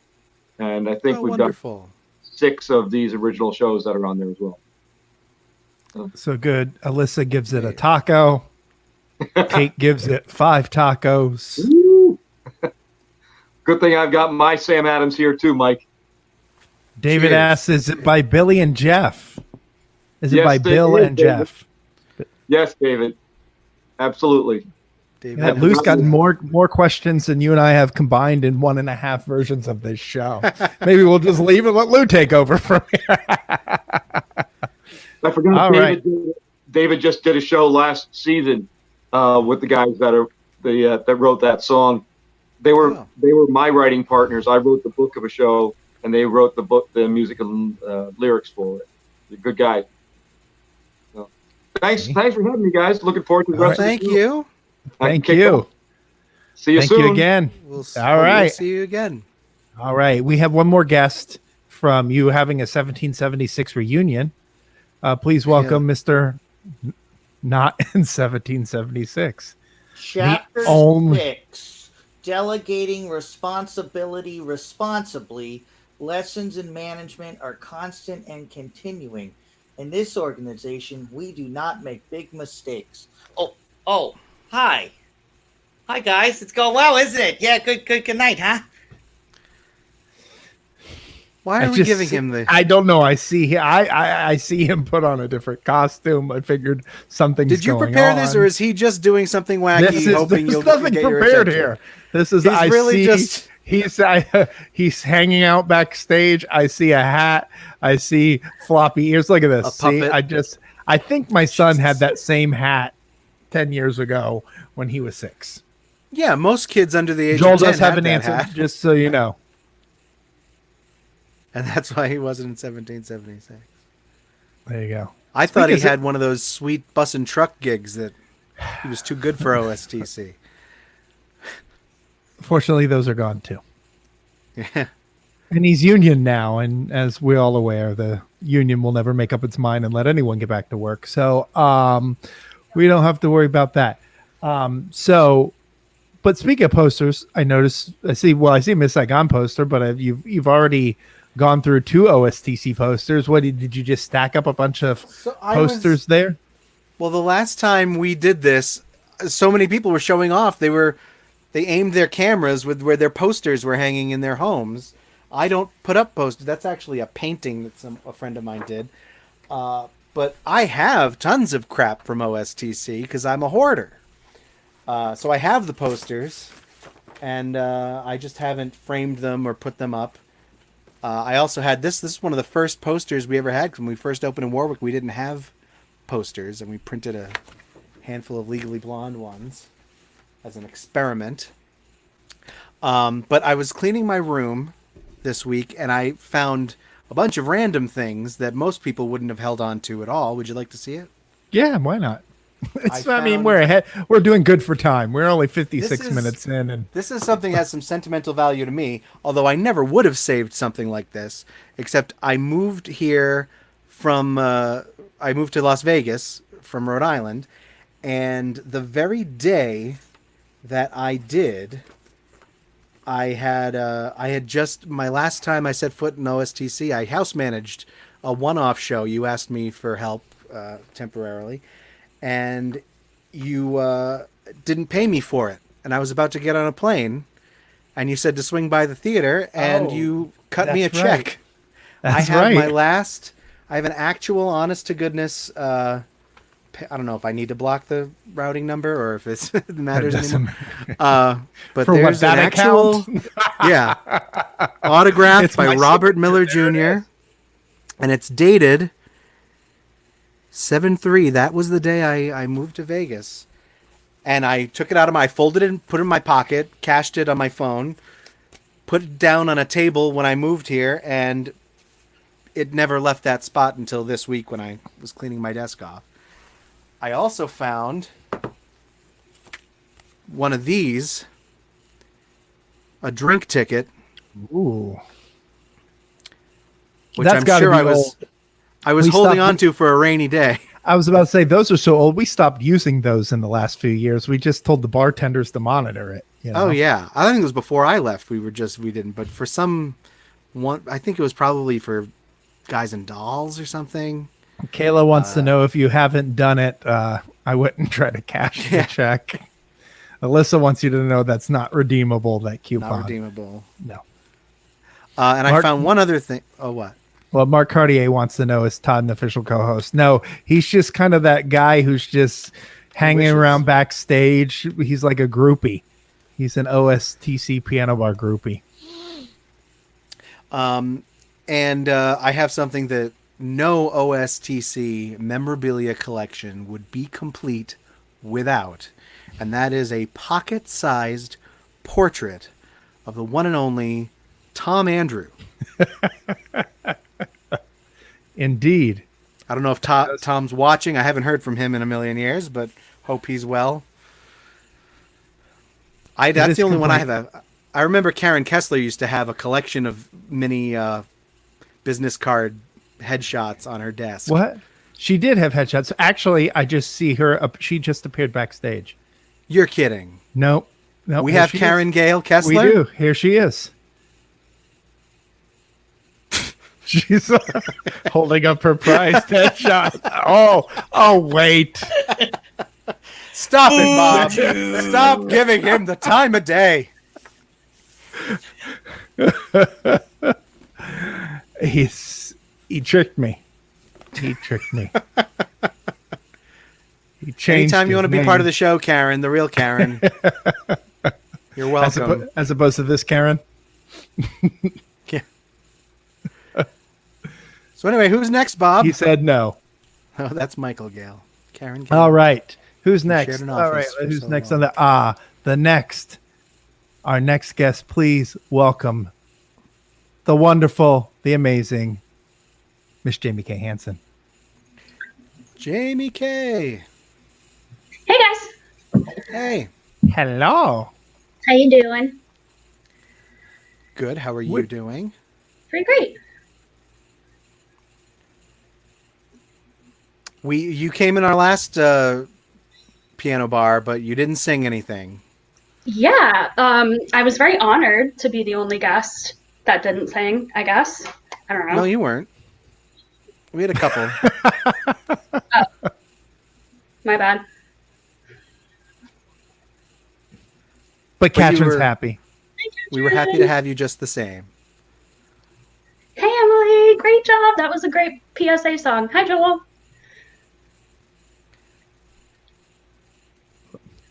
and I think Oh, we've wonderful. got 6 of these original shows that are on there as well. So good. Alyssa gives it a taco. Kate gives it 5 tacos. Woo! Good thing I've got my Sam Adams here too, Mike. David Cheers. asks, is it by Billy and Jeff? Is it Yes, by it Bill is, and David. Jeff? Yes, David. Absolutely. David. Yeah, Lou's got more questions than you and I have combined in 1.5 versions of this show. Maybe we'll just leave and let Lou take over from here. I forgot. All David just did a show last season with the guys that wrote that song. They were my writing partners. I wrote the book of a show, and they wrote the music and lyrics for it. They're good guys. So, thanks for having me, guys. Looking forward to the All rest of the Thank show. you. I can Thank kick you. off. See you Thank soon. you again. We'll All right. We'll see you again. All right. We have one more guest from you having a 1776 reunion. Please welcome Mr. Not in 1776. Chapter only- 6, Delegating Responsibility Responsibly. Lessons in management are constant and continuing. In this organization, we do not make big mistakes. Oh, hi. Hi, guys. It's going well, isn't it? Yeah, good night, huh? Why are we giving him the? I don't know. I see. I see him put on a different costume. I figured something. Did you prepare this, or is he just doing something wacky, hoping you'll nothing get your prepared attention? here? This is. He's I really see, just. He's hanging out backstage. I see a hat. I see floppy ears. Look at this. A See, puppet. I think my son had that same hat 10 years ago when he was 6. Yeah, most kids under the age Joel of 10 does have had an that answer, hat. just so you know. And that's why he wasn't in 1776. There you go. I thought he had one of those sweet bus and truck gigs that he was too good for OSTC. Fortunately, those are gone too. Yeah. And he's union now, and as we're all aware, the union will never make up its mind and let anyone get back to work. So we don't have to worry about that. But speaking of posters, I see Miss Saigon poster, but you've already gone through 2 OSTC posters. What did you just stack up a bunch of posters there? Well, the last time we did this, so many people were showing off. They aimed their cameras with where their posters were hanging in their homes. I don't put up posters. That's actually a painting that a friend of mine did. But I have tons of crap from OSTC because I'm a hoarder. So I have the posters, and I just haven't framed them or put them up. I also had this. This is one of the first posters we ever had. When we first opened in Warwick, we didn't have posters, and we printed a handful of Legally Blonde ones as an experiment. But I was cleaning my room this week, and I found a bunch of random things that most people wouldn't have held on to at all. Would you like to see it? Yeah, why not? We're ahead. We're doing good for time. We're only 56 minutes in, and this is something that has some sentimental value to me. Although I never would have saved something like this, except I moved here from. I moved to Las Vegas from Rhode Island, and the very day that I did, I had just my last time I set foot in OSTC. I house managed a one-off show. You asked me for help temporarily. And you didn't pay me for it. And I was about to get on a plane, and you said to swing by the theater, and you cut me a check. That's I have right. I have an actual honest-to-goodness, I don't know if I need to block the routing number or if it matters anymore. But For there's an actual autographed by Robert Miller Jr., and it's dated 7/3. That was the day I moved to Vegas, and I took it out of I folded it and put it in my pocket, cashed it on my phone, put it down on a table when I moved here, and it never left that spot until this week when I was cleaning my desk off. I also found one of these, a drink ticket. Ooh, Which I'm sure I was holding on to for a rainy day. I was about to say, those are so old. We stopped using those in the last few years. We just told the bartenders to monitor it. You know? Oh yeah, I think it was before I left. We didn't. But for I think it was probably for Guys and Dolls or something. Kayla wants to know if you haven't done it. I wouldn't try to cash the check. Alyssa wants you to know that's not redeemable. That coupon. Not redeemable. No. And I found one other thing. Oh, what? Well, Mark Cartier wants to know, is Todd an official co-host? No, he's just kind of that guy who's just hanging around backstage. He's like a groupie. He's an OSTC piano bar groupie. And I have something that no OSTC memorabilia collection would be complete without, and that is a pocket-sized portrait of the one and only Tom Andrew. Indeed. I don't know if Tom's watching. I haven't heard from him in a million years, but hope he's well. That's the only one I have. I remember Karen Kessler used to have a collection of mini business card headshots on her desk. What? She did have headshots. Actually, I just see her. She just appeared backstage. You're kidding. Nope. We have Karen Gale Kessler? We do. Here she is. She's holding up her prized headshot. Oh, wait. Stop it, Bob. Stop giving him the time of day. He tricked me. He tricked me. He changed. Anytime you his want to be name. part of the show, Karen, the real Karen, you're welcome. As opposed to this Karen. Yeah. So anyway, who's next, Bob? He said no. Oh, that's Michael Gale. Karen Gale. All right. Who's We next? shared an All right. office for Who's so next long. on our next guest? Please welcome the wonderful, the amazing Miss Jamie K. Hansen. Jamie K. Hey guys, Hey. Hello. how you doing? Good. How are you What- doing? Pretty great. You came in our last piano bar, but you didn't sing anything. Yeah, I was very honored to be the only guest that didn't sing, I guess. I don't know. No, you weren't. We had a couple. My bad. But But you Katherine's were- happy. We were happy to have you just the same. Hey, Emily, great job. That was a great PSA song. Hi, Joel.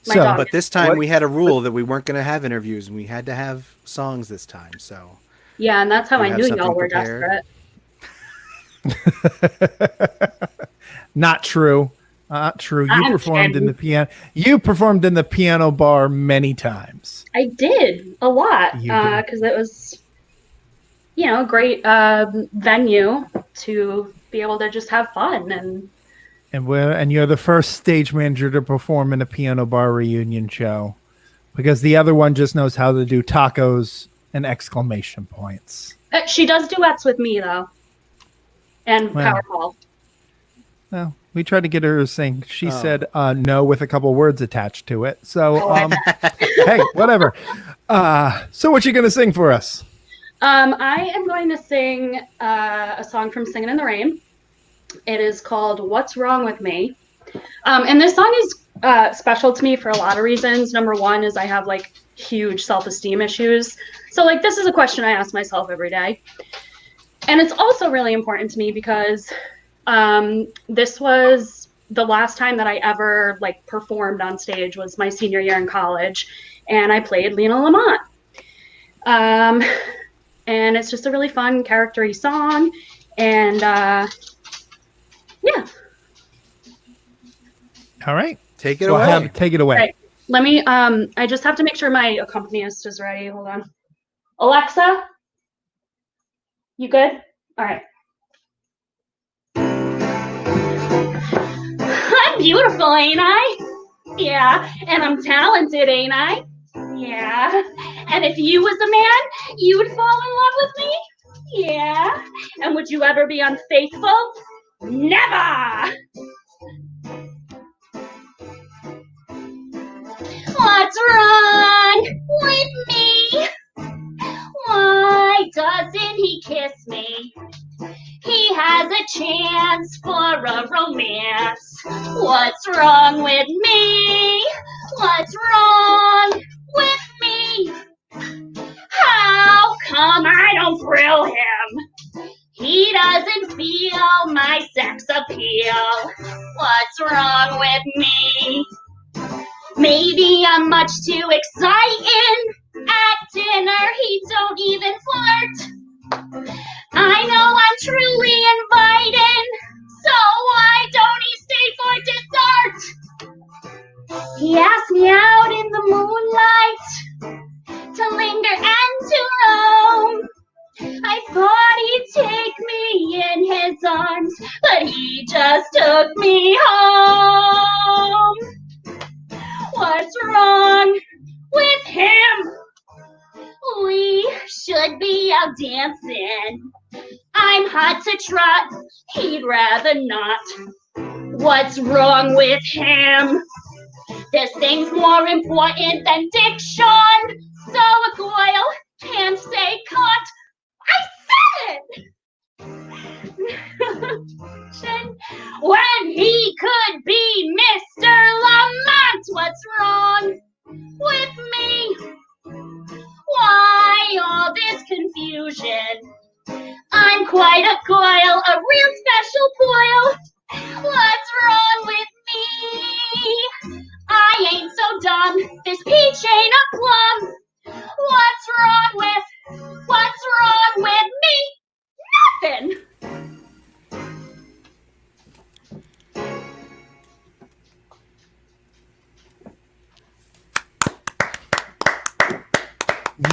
My So, dog. But this time What- we had a rule that we weren't going to have interviews and we had to have songs this time. So Yeah, and that's how You I have knew something y'all were prepared? desperate. Not true. Not true. You I'm performed in kidding. the piano. You performed in the piano bar many times. I did a lot You did. because it was, a great venue to be able to just have fun. And you're the first stage manager to perform in a piano bar reunion show, because the other one just knows how to do tacos and exclamation points. She does duets with me though, and Wow. Powerball. Well, we tried to get her to sing. She Oh. said no with a couple words attached to it. So, Oh, hey, whatever. So what you going to sing for us? I am going to sing a song from Singing in the Rain. It is called "What's Wrong with Me," and this song is special to me for a lot of reasons. Number one is I have like huge self-esteem issues, so like this is a question I ask myself every day, and it's also really important to me because this was the last time that I ever like performed on stage was my senior year in college, and I played Lena Lamont. And it's just a really fun, character-y song, and yeah. All right. take it Well, away. take it away. Right. Let me. I just have to make sure my accompanist is ready. Hold on. Alexa, you good? All right. I'm beautiful, ain't I? Yeah. And I'm talented, ain't I? Yeah. And if you was a man, you would fall in love with me? Yeah. And would you ever be unfaithful? Never. What's wrong with me? Why doesn't he kiss me? He has a chance for a romance. What's wrong with me? What's wrong with me? How come I don't thrill him? He doesn't feel my sex appeal. What's wrong with me? Maybe I'm much too exciting. At dinner, he don't even flirt. I know I'm truly inviting, so why don't he stay for dessert? He asked me out in the moonlight to linger and to roam. I thought he'd take me in his arms, but he just took me home. What's wrong with him? We should be out dancing. I'm hot to trot, he'd rather not. What's wrong with him? This thing's more important than diction, so a Goyle can't stay caught. I said it! When he could be Mr. Lamont, what's wrong with me? Why all this confusion? I'm quite a coil, a real special foil. What's wrong with me? I ain't so dumb. This peach ain't a plum. What's wrong with me? Nothing.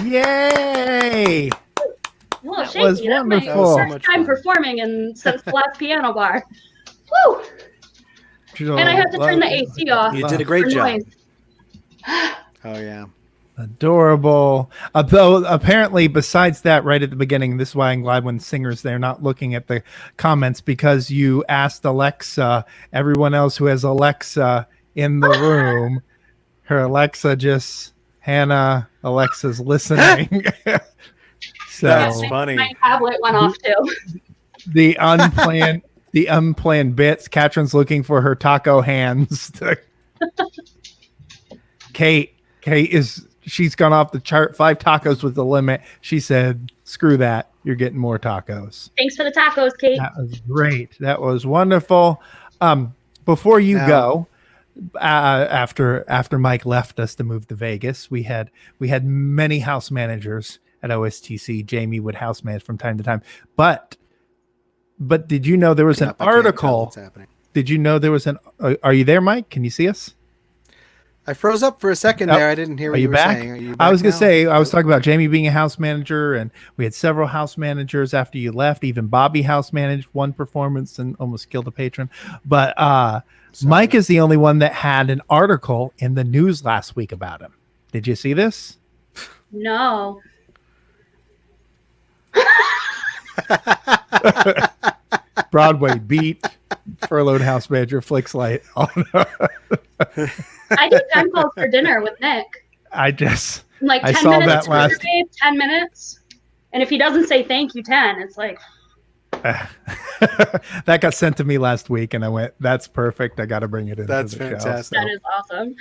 Yay! A little That shaky. was That's wonderful. my So first much time fun. performing since the last piano bar. Woo! And I had to turn the AC off. You did a great for job. noise. Oh yeah. Adorable. Though apparently, besides that, right at the beginning, this is why I'm glad when singers they're not looking at the comments, because you asked Alexa, everyone else who has Alexa in the room, her Alexa just Hannah, Alexa's listening. So That's funny. My tablet went off too. the unplanned bits. Katrin's looking for her taco hands. Kate she's gone off the chart. 5 tacos was the limit. She said, "Screw that. You're getting more tacos." Thanks for the tacos, Kate. That was great. That was wonderful. Before you Now- go, after Mike left us to move to Vegas, we had many house managers at OSTC. Jamie would house manage from time to time, but did you know there was an Yep, I can't tell article? what's happening. Did you know there was an? Are you there, Mike? Can you see us? I froze up for a second Oh, there. I didn't hear Are what you were back? saying. Are you I was back gonna now? say I was talking about Jamie being a house manager, and we had several house managers after you left. Even Bobby house managed one performance and almost killed a patron. But Mike is the only one that had an article in the news last week about him. Did you see this? No. Broadway beat, furloughed house manager, flicks light. Oh, no. I did 10 calls for dinner with Nick. I just Like I 10 saw minutes that last. for Dave, 10 minutes. And if he doesn't say thank you 10, it's like, That got sent to me last week, and I went, "That's perfect. I got to bring it in." That's fantastic. that is awesome.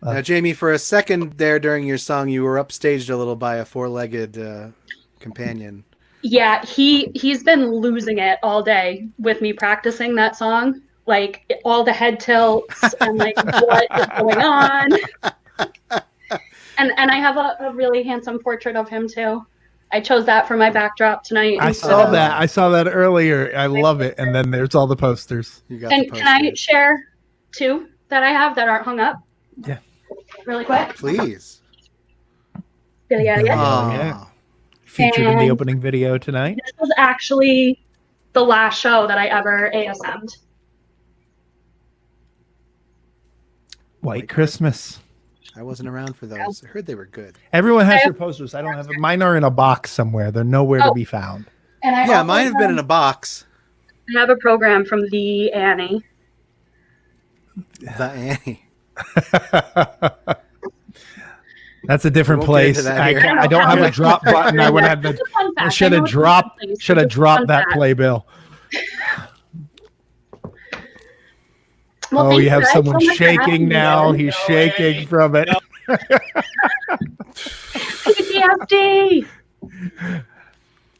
Now, Jamie, for a second there during your song, you were upstaged a little by a 4-legged companion. Yeah, he's been losing it all day with me practicing that song. Like all the head tilts and like what is going on. And I have a really handsome portrait of him too. I chose that for my backdrop tonight. I instead saw of- that. I saw that earlier. I love it. And then there's all the posters. You got And the can I posters. share 2 that I have that aren't hung up? Yeah. Really quick. Please. Yeah. Oh, Aw. yeah. Featured in the And- opening video tonight. This was actually the last show that I ever ASM'd. White Christmas. I wasn't around for those. I heard they were good. Everyone has their posters. I don't have mine. Are in a box somewhere. They're nowhere to Oh. be found. And I Yeah, also mine have been in a box. I have a program from the Annie. The Annie. That's a different We won't get into place. that I, here. can't- I don't have a drop button. I would have It's the. a fun fact. I should I have know it's dropped. something, so Should have it's a dropped fun that fact. playbill. Well, Oh, thank you have guys someone so much for having shaking me. now. He's shaking from it. PTSD.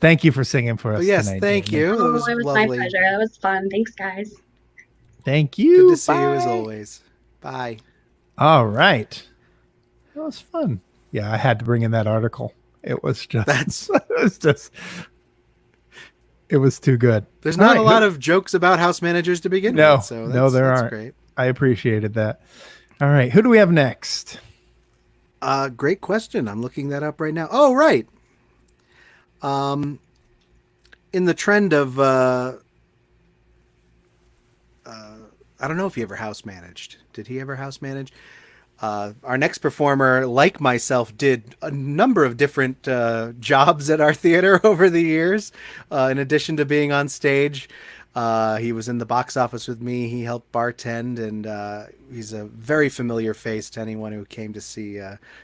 Thank you for singing for us Oh, yes, tonight. thank Jamie. you. It Oh, was it was my lovely. pleasure. It was fun. Thanks, guys. Thank you. Good to see you as Bye. always. Bye. All right. That was fun. Yeah, I had to bring in that article. It was just That's it was too good. there's not All a right. lot of jokes about house managers to begin No, with. So no, there that's aren't. great. I appreciated that. All right. Who do we have next? Great question. I'm looking that up right now. Oh, right. In the trend of I don't know if he ever house managed. Did he ever house manage? Our next performer, like myself, did a number of different jobs at our theater over the years. In addition to being on stage, he was in the box office with me. He helped bartend, and he's a very familiar face to anyone who came to see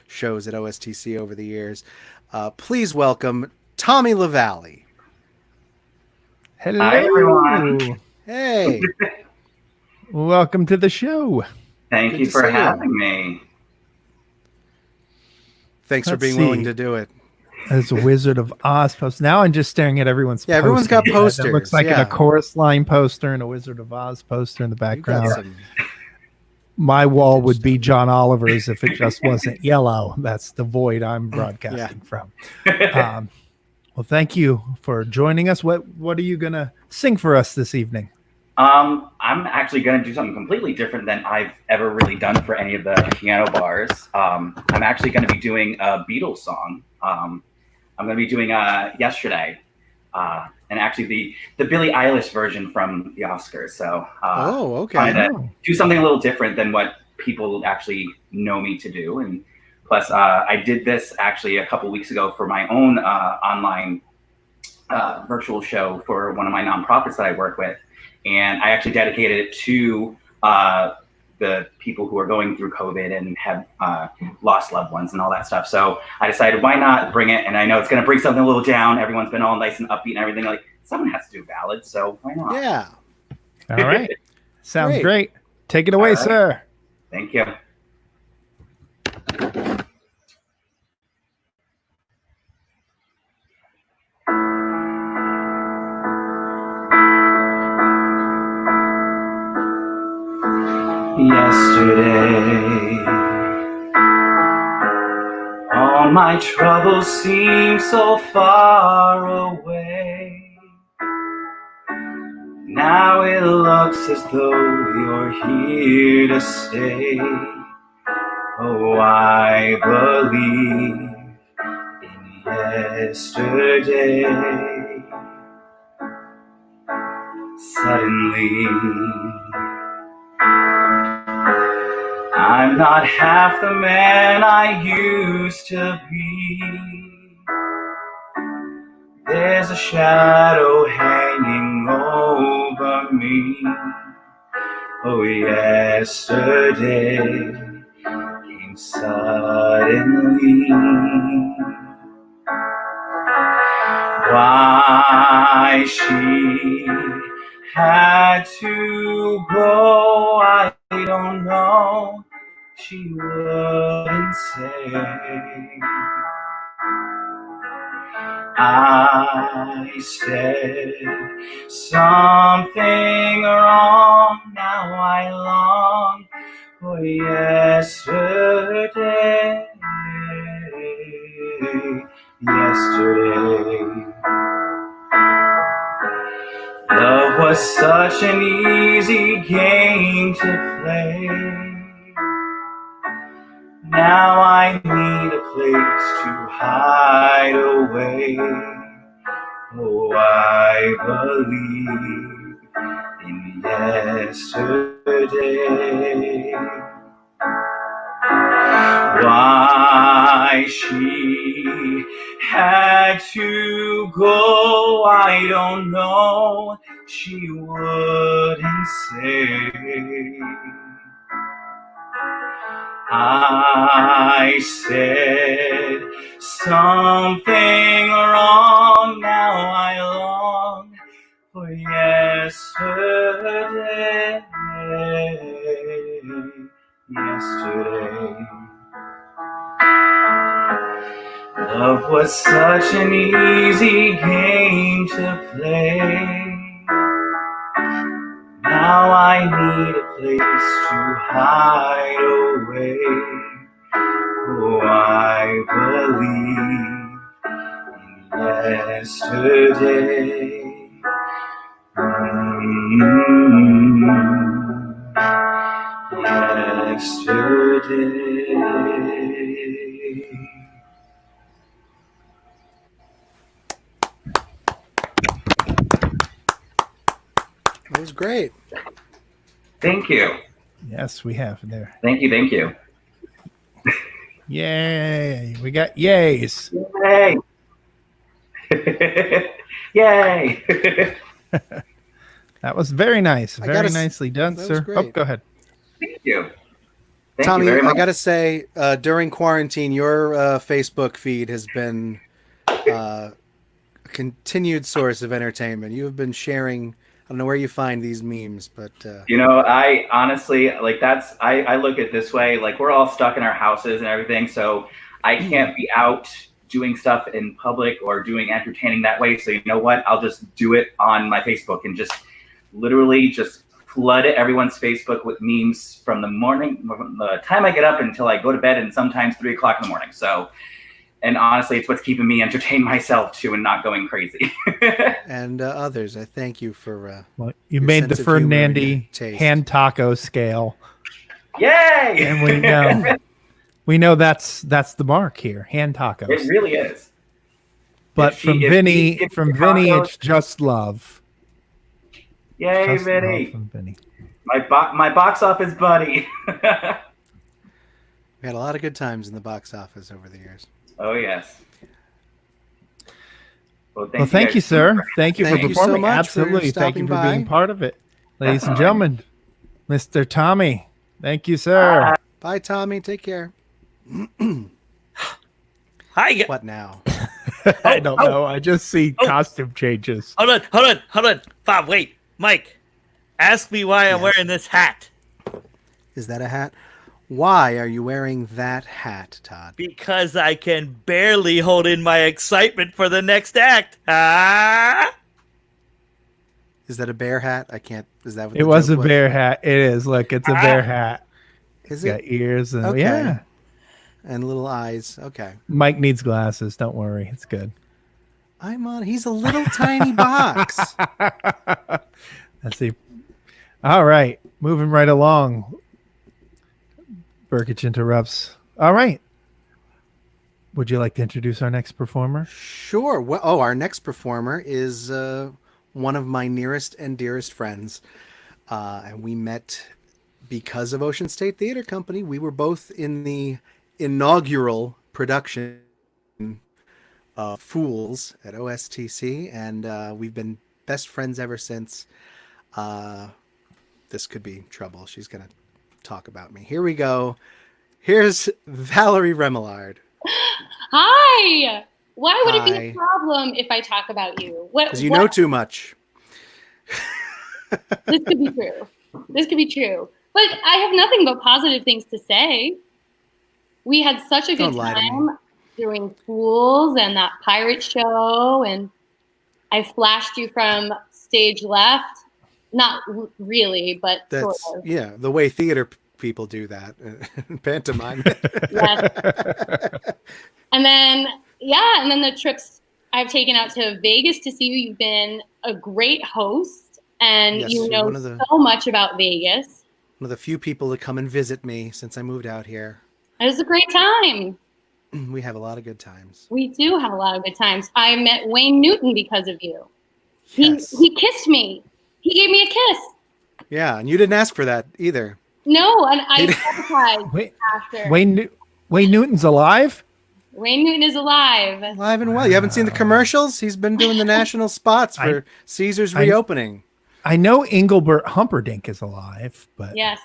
shows at OSTC over the years. Please welcome Tommy LaValle. Hello. Hi, everyone. Hey, Welcome to the show. Thank Good you to for see you. having me. thanks for Let's being willing see. to do it. There's a Wizard of Oz poster. Now I'm just staring at everyone's. Yeah, everyone's got posters. It looks like yeah. a chorus line poster and a Wizard of Oz poster in the You got background. some. My wall would be John Oliver's if it just wasn't yellow. That's the void I'm broadcasting from. Well, thank you for joining us. What are you gonna sing for us this evening? I'm actually going to do something completely different than I've ever really done for any of the piano bars. I'm actually going to be doing a Beatles song. I'm going to be doing Yesterday, and actually the Billie Eilish version from the Oscars. So okay. Trying to do something a little different than what people actually know me to do. And plus, I did this actually a couple weeks ago for my own online virtual show for one of my nonprofits that I work with. And I actually dedicated it to the people who are going through COVID and have lost loved ones and all that stuff. So I decided, why not bring it? And I know it's going to bring something a little down. Everyone's been all nice and upbeat and everything. Like, someone has to do ballads, so why not? Yeah. All right. Sounds Great. great. Take it away, All right. sir. Thank you. Yesterday, all my troubles seem so far away. Now it looks as though you're here to stay. Oh, I believe in yesterday. Suddenly, I'm not half the man I used to be. There's a shadow hanging over me. Oh, yesterday came suddenly. Why she had to go, I don't know. She wouldn't say. I said something wrong. Now I long for yesterday. Yesterday. Love was such an easy game to play. Now I need a place to hide away. Oh, I believe in yesterday. Why she had to go, I don't know. She wouldn't say. I said something wrong. Now I long for yesterday. Yesterday. Love was such an easy game to play. Now I need a place to hide away. Oh, I believe in yesterday. Yesterday. That was great. Thank you. Yes, we have there. Thank you. Thank you. Yay. We got yays. Yay. Yay. That was very nice. I Very gotta s- nicely done, that was sir. great. Oh, go ahead. Thank you. Thank Tommy, you very I much. got to say, during quarantine, your Facebook feed has been a continued source of entertainment. You have been sharing. I don't know where you find these memes, but You know, I honestly, like, I look at it this way, like, we're all stuck in our houses and everything, so I can't be out doing stuff in public or doing entertaining that way. So you know what? I'll just do it on my Facebook and just literally just flood everyone's Facebook with memes from the time I get up until I go to bed, and sometimes 3 o'clock in the morning. So, and honestly, it's what's keeping me entertained myself too and not going crazy. And others, I thank you for. Well, you your made the sense of humor and your Fernandi taste. hand taco scale. Yay! And we know that's the mark here, hand tacos. It really is. But from Vinny, tacos, it's just love. Yay, Just love Vinny! from Vinny. My box office buddy. We had a lot of good times in the box office over the years. Oh yes. Well, thank you, guys. sir. Thank you for Thank you so performing. much for Absolutely. Thank you stopping for being by. part of it. Ladies and gentlemen, Mr. Tommy. Thank you, sir. Bye, Tommy. Take care. Hi. What now? I don't know. I just see costume changes. Hold on. Bob, wait. Mike, ask me why I'm wearing this hat. Is that a hat? Why are you wearing that hat, Todd? Because I can barely hold in my excitement for the next act. Ah! Is that a bear hat? I can't. Is that what It the was a joke bear hat. It is. Look, it's a bear hat. Is Got it? ears and Okay. yeah. And little eyes. Okay. Mike needs glasses. Don't worry. It's good. I'm on. He's a little tiny box. Let's see. All right. Moving right along. Burkich interrupts. All right. Would you like to introduce our next performer? Sure. Well, our next performer is one of my nearest and dearest friends. And we met because of Ocean State Theater Company. We were both in the inaugural production of Fools at OSTC, and we've been best friends ever since. This could be trouble. She's going to talk about me. Here we go. Here's Valerie Remillard. Hi. Why would it be Hi. a problem if I talk about you? Because you know too much. This could be true. This could be true. But I have nothing but positive things to say. We had such a good Don't lie to me. time doing Fools and that pirate show, and I flashed you from stage left. Not really, but That's sort of. yeah, the way theater people do that. Pantomime. Yes. And then the trips I've taken out to Vegas to see you. You've been a great host, and Yes, you you're know one of the- so much about Vegas. One of the few people to come and visit me since I moved out here. It was a great time. We have a lot of good times. We do have a lot of good times. I met Wayne Newton because of you. Yes. He kissed me. He gave me a kiss. Yeah, and you didn't ask for that either. No, and I sabotage Wait, after. Wayne Newton's alive? Wayne Newton is alive. Alive and well. You haven't seen the commercials? He's been doing the national spots for Caesar's reopening. I know Engelbert Humperdinch is alive, but Yes.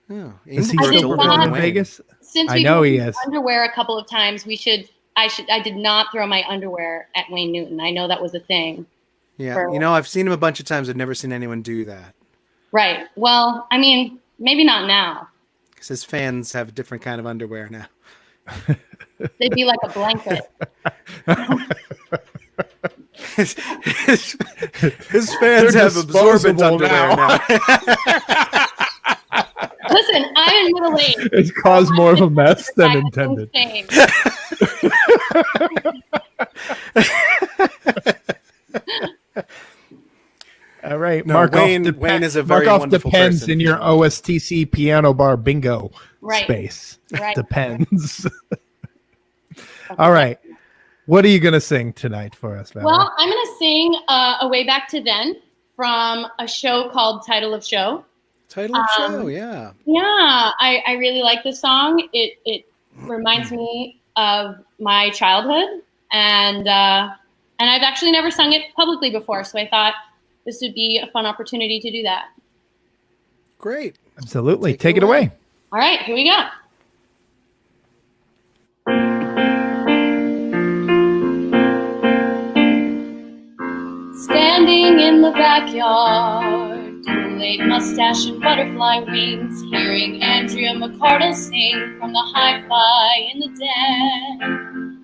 Oh, is he Engelbert's still older performing than in Wayne. Vegas? Since I we've know he used is. underwear a couple of times, I did not throw my underwear at Wayne Newton. I know that was a thing. Yeah, you know, I've seen him a bunch of times. I've never seen anyone do that. Right. Well, I mean, maybe not now. Because his fans have a different kind of underwear now. They'd be like a blanket. His fans They're have absorbent disposable underwear now. Listen, I'm in middle age. It's caused more of a mess than That's intended. insane. All right, No, mark Wayne- off the Wayne is a very mark off the wonderful pens person. in your OSTC piano bar bingo Right. space. Right. The pens. All right. What are you going to sing tonight for us, Valerie? Well, I'm going to sing A Way Back to Then from a show called Title of Show. Title of show, yeah. Yeah, I really like this song. It reminds me of my childhood, and I've actually never sung it publicly before, so I thought this would be a fun opportunity to do that. Great. Absolutely. Take it away. All right, here we go. Standing in the backyard, Kool-Aid mustache and butterfly wings, hearing Andrea McCardle sing from the hi-fi in the den.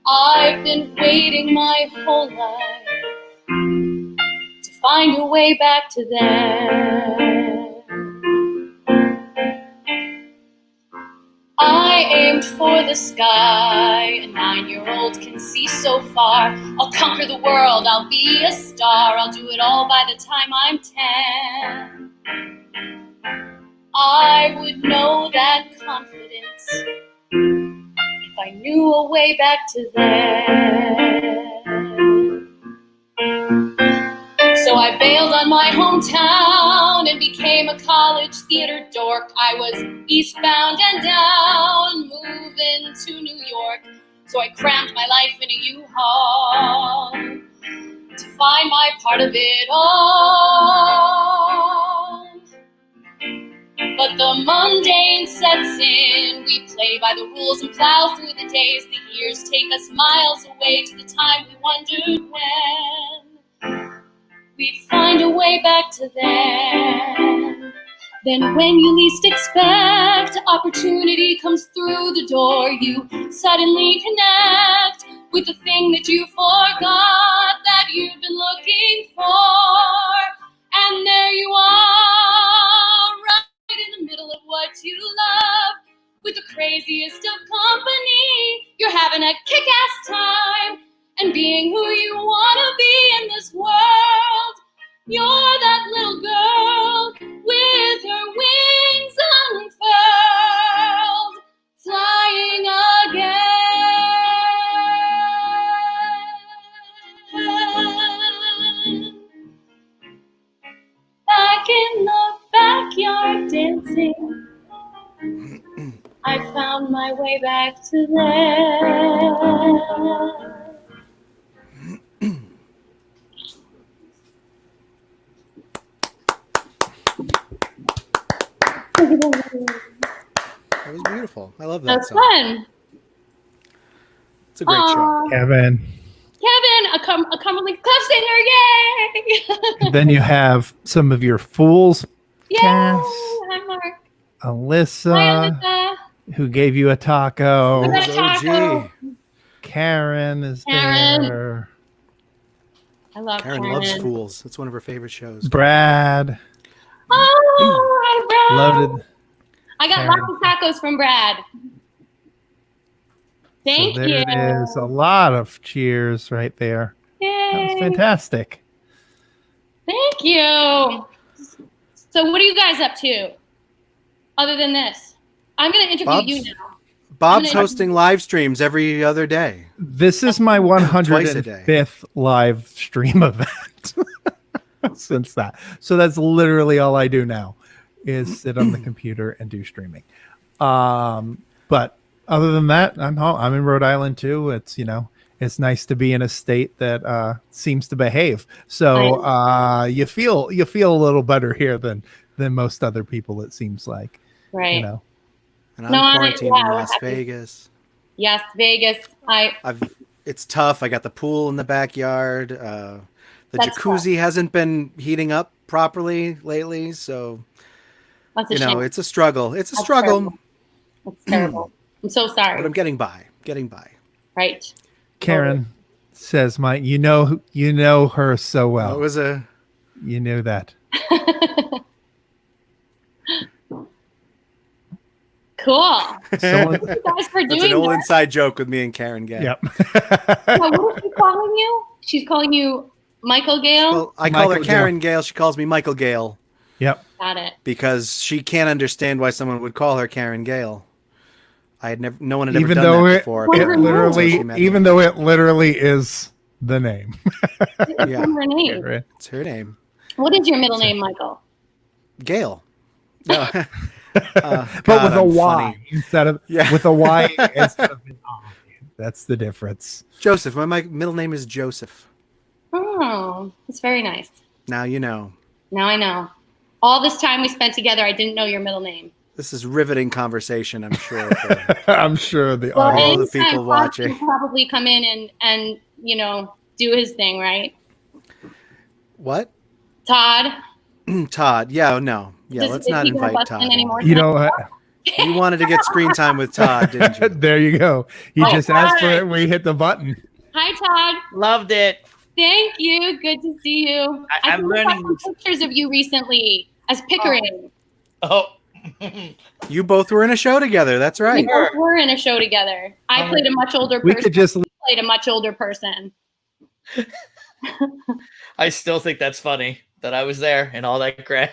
I've been waiting my whole life to find a way back to there. I aimed for the sky, a 9-year-old can see so far. I'll conquer the world, I'll be a star. I'll do it all by the time I'm 10. I would know that confidence if I knew a way back to there. So I bailed on my hometown and became a college theater dork. I was eastbound and down, moving to New York. So I crammed my life in a U-Haul to find my part of it all. But the mundane sets in. We play by the rules and plow through the days. The years take us miles away to the time we wondered when we'd find a way back to there. Then when you least expect, opportunity comes through the door. You suddenly connect with the thing that you forgot that you've been looking for. And there you are, right in the middle of what you love, with the craziest of company. You're having a kick-ass time and being who you want to be in this world. You're that little girl with her wings unfurled, flying again. Back in the backyard dancing, I found my way back to there. That was beautiful. I love that That's song. fun. It's a great show. Kevin. A Cumberland Club singer, yay! Then you have some of your Fools Yay! cast. Hi, Mark. Alyssa, Hi, Alyssa. who gave you a taco. We got a taco. OG. Karen is Karen. there. I love Karen loves Fools. It's one of her favorite shows. Brad. Oh, hi, Brad. Loved it. I got Karen. lots of tacos from Brad. Thank So there you. it is. A lot of cheers right there. That was Yay. fantastic. Thank you. So what are you guys up to other than this? I'm going to interview you now. Bob's gonna- hosting live streams every other day. This is my Twice a day. 105th live stream event since that. So that's literally all I do now is sit on the computer and do streaming. But other than that, I'm home. I'm in Rhode Island too. It's, it's nice to be in a state that seems to behave. So you feel a little better here than most other people, it seems like. Right. And I'm quarantined in Las Vegas. Yes, Vegas. It's tough. I got the pool in the backyard. The That's jacuzzi hasn't been heating up properly lately, so That's a shame. it's a struggle. It's a That's struggle, terrible. That's terrible. I'm so sorry. but I'm getting by. Right. Karen says, "Mike, you know her so well. It was a You knew that." Cool. Someone- Thank you guys for that's doing an old that. inside joke with me and Karen Gay. Yep. Now, what is she calling you? She's calling you Michael Gale? Well, I call her Michael Karen Gale. She calls me Michael Gale Yep. Got it. because she can't understand why someone would call her Karen Gale. No one had ever Even done though that it, before. Well, it apparently, until literally, she met me. even though it literally is the name. What's Yeah. her name? Right? It's her name, What is your middle name, Michael? Gale. No. But with a Y instead of Yeah. with a Y instead of an I. That's the difference. Joseph. My middle name is Joseph. Oh, that's very nice. Now you know. Now I know. All this time we spent together, I didn't know your middle name. This is riveting conversation, I'm sure. For I'm sure the Well, all the anytime people Todd watching. can probably come in and do his thing, right? what? Todd. Todd. Yeah, no. Yeah, Is let's he not gonna invite bust Todd. in anymore You tonight? know, You wanted to get screen time with Todd, didn't you? There you go. You Oh, just asked for hi. it and we hit the button. Hi, Todd. Loved it. Thank you. Good to see you. I'm think I saw learning- some pictures of you recently as Pickering. Oh. You both were in a show together. That's We right. both were in a show together. I played a much older We person. could just You played a much older person. I still think that's funny that I was there and all that crap.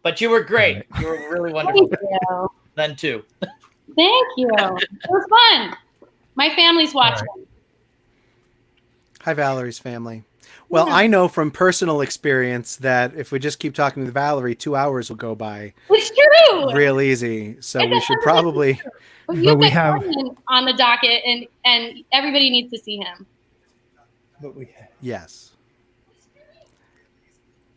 But you were great. Right. You were really wonderful Thank you. then too. Thank you. It was fun. My family's watching. Hi, Valerie's family. Well, Yeah. I know from personal experience that if we just keep talking with Valerie, 2 hours will go by It's true. real easy. So It's we should 100% probably. true. But But you've we got have- Conan on the docket, and everybody needs to see him. Yes.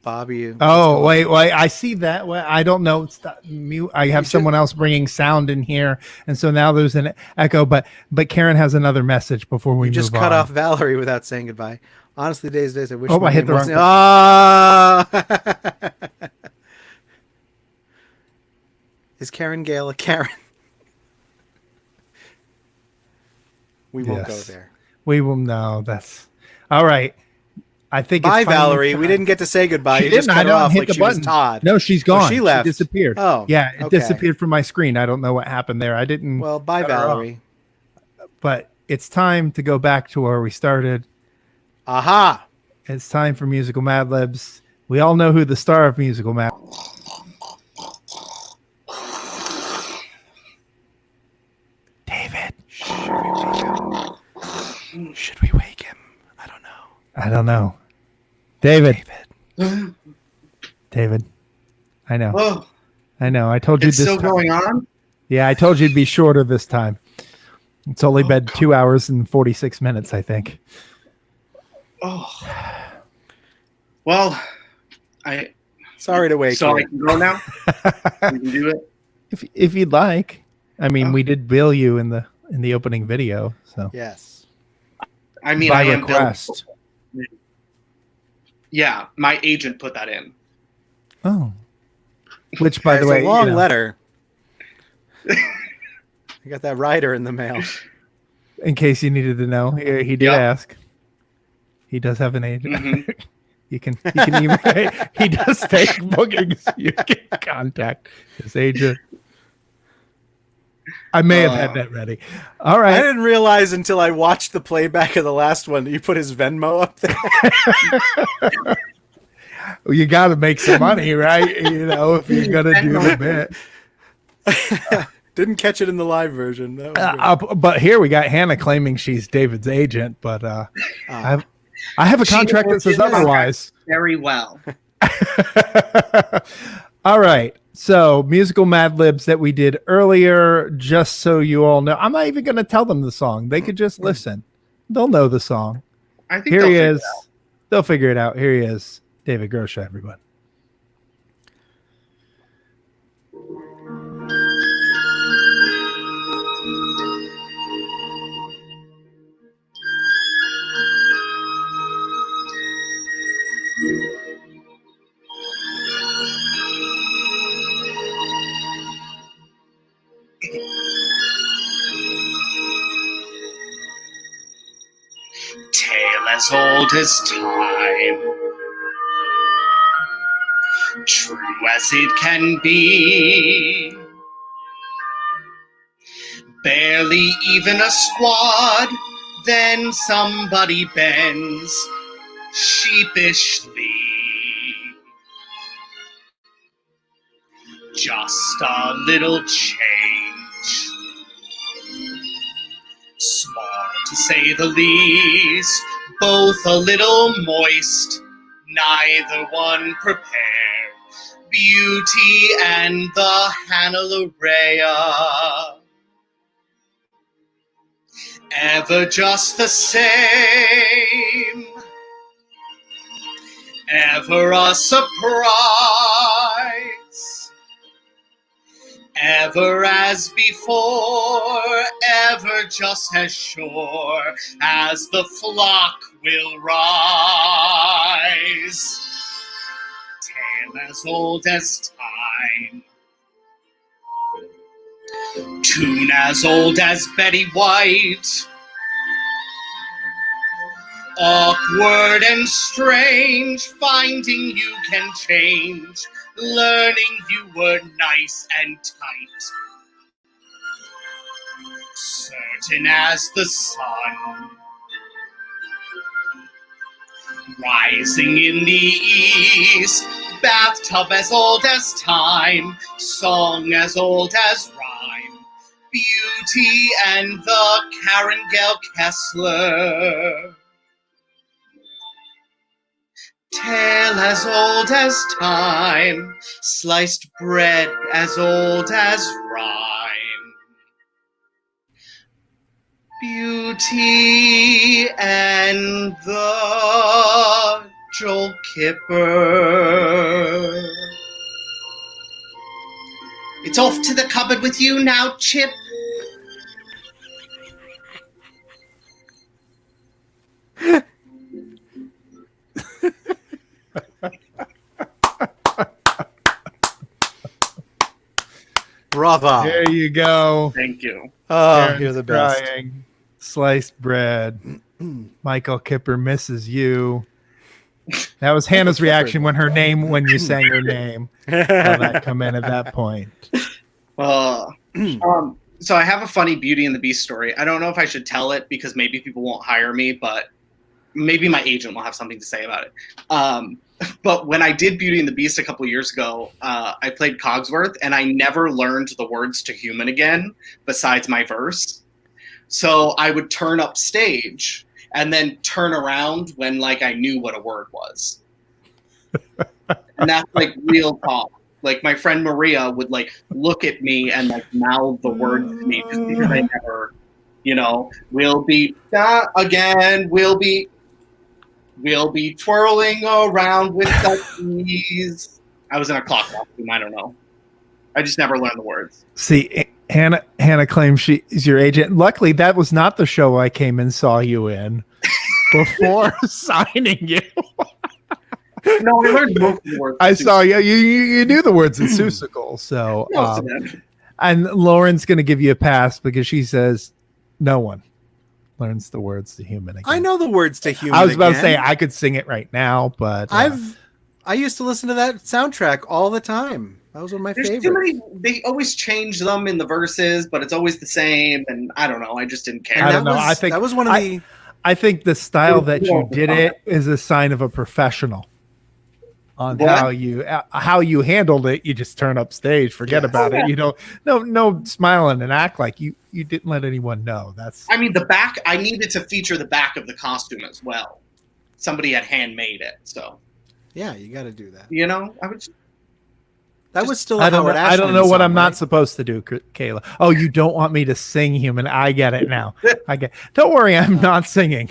Bobby. what's Oh, going on? wait. I see that. Well, I don't know. Stop, mute. I have someone else bringing sound in here. And so now there's an echo, but Karen has another message before we You just move cut on. off Valerie without saying goodbye. Honestly, days, I wish. Oh, my I hit name the wasn't- wrong Ah! Is Karen Gale a Karen? We won't go Yes. there. We will know. That's all right. I think Bye, it's finally Valerie. We time. didn't get to say goodbye. She You just didn't. cut I her don't off hit like the she was button. Todd. No, she's gone. she left. disappeared. Oh, Yeah, it okay. disappeared from my screen. I don't know what happened there. I didn't. Well, bye, cut her off. Valerie. But it's time to go back to where we started. Aha! It's time for Musical Mad Libs. We all know who the star of Musical Mad. David. Should we wake him? I don't know. I don't know. David. David. I know. Oh, I know. I told you it's this still time. going on? Yeah, I told you it'd be shorter this time. It's only been 2 hours and 46 minutes, I think. Oh. Well, Sorry to wake so I you. can go now? We can do it? If you'd like. I mean, Oh. we did bill you in the opening video, so Yes. I mean, by I am request. billed. Yeah, my agent put that in. Oh, which by the It's way, a long you know, letter. I got that rider in the mail. in case you needed to know, he did Yep. ask. He does have an agent. Mhm. You can email. He does take bookings. You can contact his agent. I may have had that ready. All I right. didn't realize until I watched the playback of the last one that you put his Venmo up there. Well, you got to make some money, right? You know, if you're gonna do the bit. Didn't catch it in the live version. That was good. But here we got Hannah claiming she's David's agent, but I have a She contract that says knows it. otherwise. Very well. All right. So, musical Mad Libs that we did earlier, just so you all know. I'm not even going to tell them the song. They could just listen. They'll know the song. I think Here they'll he figure is. it out. They'll figure it out. Here he is. David Grosha, everyone. Tale as old as time, true as it can be. Barely even a squad, then somebody bends sheepishly. Just a little change, small to say the least, both a little moist, neither one prepared. Beauty and the Hannah ever just the same, ever a surprise, ever as before, ever just as sure as the flock will rise. Tale as old as time, Tune as old as Betty White. Awkward and strange, finding you can change, learning you were nice and tight. Certain as the sun, rising in the east, bathtub as old as time, song as old as rhyme, Beauty and the Karen Gale Kessler. Tale as old as time, sliced bread as old as rhyme. Beauty and the Joel Kipper. It's off to the cupboard with you now, Chip. Bravo. There you go. Thank you. Oh, Karen's you're the best. crying. Sliced bread. Michael Kipper misses you. That was Hannah's reaction when you sang her name. Saw that come in at that point. So I have a funny Beauty and the Beast story. I don't know if I should tell it because maybe people won't hire me, but maybe my agent will have something to say about it. But when I did Beauty and the Beast a couple of years ago, I played Cogsworth, and I never learned the words to Human again besides my verse. So I would turn up stage and then turn around when like I knew what a word was. And that's like real talk. Like my friend Maria would like look at me and like mouth the words to me just because I never, we'll be again, we'll be twirling around with duckies. I was in a clock costume. I don't know. I just never learned the words. See, Hannah claims she's your agent. Luckily, that was not the show I came and saw you in before signing you. No, I learned most of the words. I saw you. You knew the words in Seussical. So, and Lauren's going to give you a pass because she says no one learns the words to Human again. I know the words to Human. I was about to Again. say I could sing it right now, but I used to listen to that soundtrack all the time. That was one of my There's favorites. too many. They always change them in the verses, but it's always the same. And I don't know. I just didn't care. I don't know. I think that was one of the. I think the style that you did it is a sign of a professional. On how you handled it, you just turn up stage, forget about it. No smiling and act like you didn't let anyone know. I mean, the back. I needed to feature the back of the costume as well. Somebody had handmade it, so yeah, you got to do that. I would. That was still. I don't know what I'm not supposed to do, Kayla. Oh, you don't want me to sing Human? I get it now. Don't worry, I'm not singing.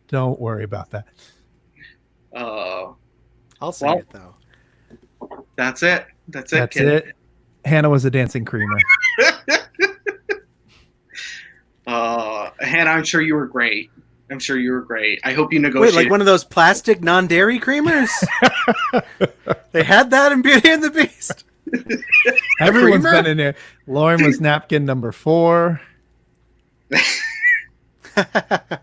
Don't worry about that. I'll sing it though. That's it. That's kid. It. Hannah was a dancing creamer. Hannah, I'm sure you were great. I hope you negotiated. Wait, like one of those plastic non-dairy creamers? They had that in Beauty and the Beast. Everyone's been in there. Lauren was napkin number 4.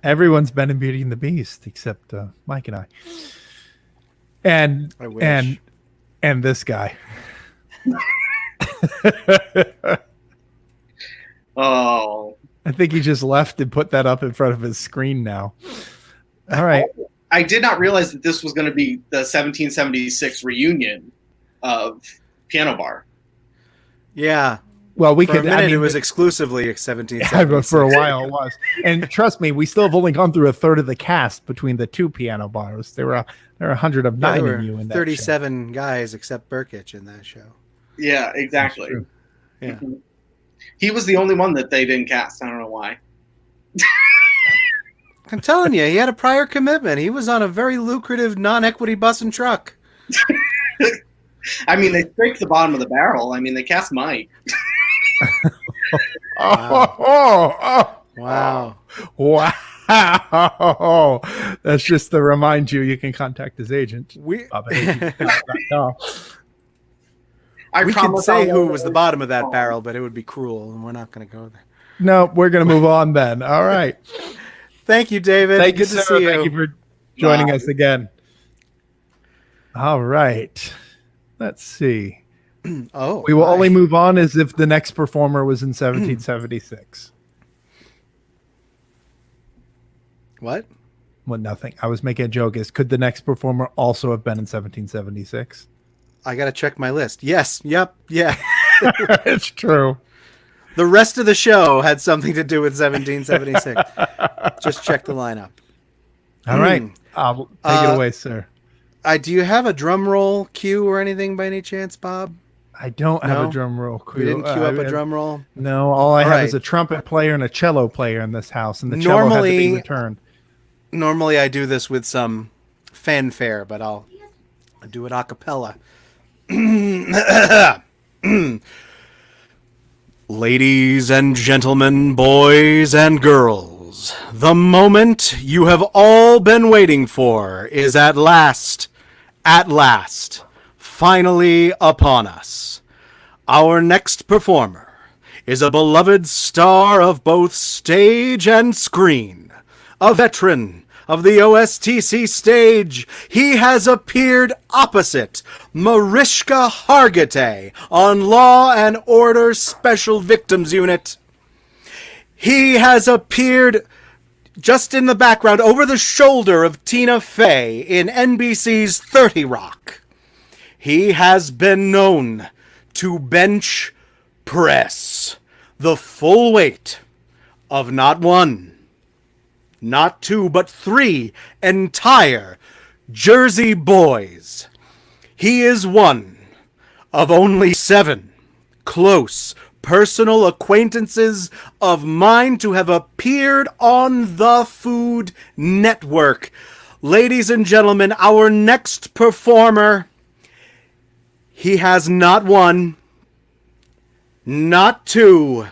Everyone's been in Beauty and the Beast except Mike and I. And this guy. Oh. I think he just left and put that up in front of his screen now. All right. I did not realize that this was going to be the 1776 reunion of Piano Bar. Yeah. Well, for a minute, it was exclusively 1776. Yeah, but for a while it was. And trust me, we still have only gone through a third of the cast between the 2 piano bars. There were 109 there of you in that 37 guys except Burkich in that show. Yeah, exactly. Yeah. He was the only one that they didn't cast. I don't know why. I'm telling you, he had a prior commitment. He was on a very lucrative non-equity bus and truck. I mean, they scraped the bottom of the barrel. I mean, they cast Mike. Wow. That's just to remind you can contact his agent. We could promise say I who won't was the ever- bottom of that barrel, but it would be cruel, and we're not going to go there. No, we're going to move on then. All right. Thank you, David. Thank you, Good to sir. see you. Thank you for joining Bye. us again. All right. Let's see. Oh, We will hi. only move on as if the next performer was in 1776. What? Well, nothing. I was making a joke. Could the next performer also have been in 1776? I got to check my list. Yes. Yep. Yeah. It's true. The rest of the show had something to do with 1776. Just check the lineup. All right. Take it away, sir. Do you have a drum roll cue or anything by any chance, Bob? I don't have No? a drum roll. We didn't cue up a drum roll? No, all I have right. is a trumpet player and a cello player in this house, and the cello had to be returned. Normally I do this with some fanfare, but I'll do it a cappella. Ladies and gentlemen, boys and girls, the moment you have all been waiting for is at last, finally upon us. Our next performer is a beloved star of both stage and screen, a veteran of the OSTC stage. He has appeared opposite Mariska Hargitay on Law and Order Special Victims Unit. He has appeared just in the background over the shoulder of Tina Fey in NBC's 30 Rock. He has been known to bench press the full weight of not one, not two, but three entire Jersey boys. He is one of only 7 close personal acquaintances of mine to have appeared on the Food Network. Ladies and gentlemen, our next performer, he has not 1, not 2,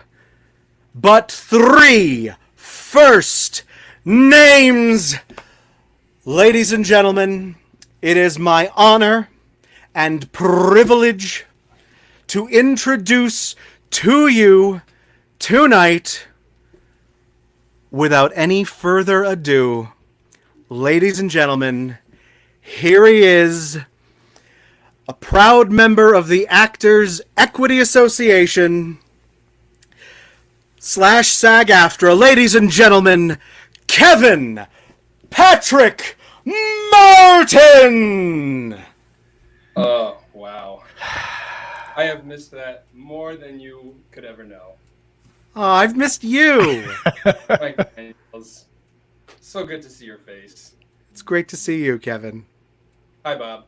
but 3 first names. Ladies and gentlemen, it is my honor and privilege to introduce to you tonight, without any further ado, ladies and gentlemen, here he is, a proud member of the Actors Equity Association / SAG-AFTRA, ladies and gentlemen, Kevin Patrick Martin! Oh, wow. I have missed that more than you could ever know. Oh, I've missed you. Mike Daniels, so good to see your face. It's great to see you, Kevin. Hi, Bob.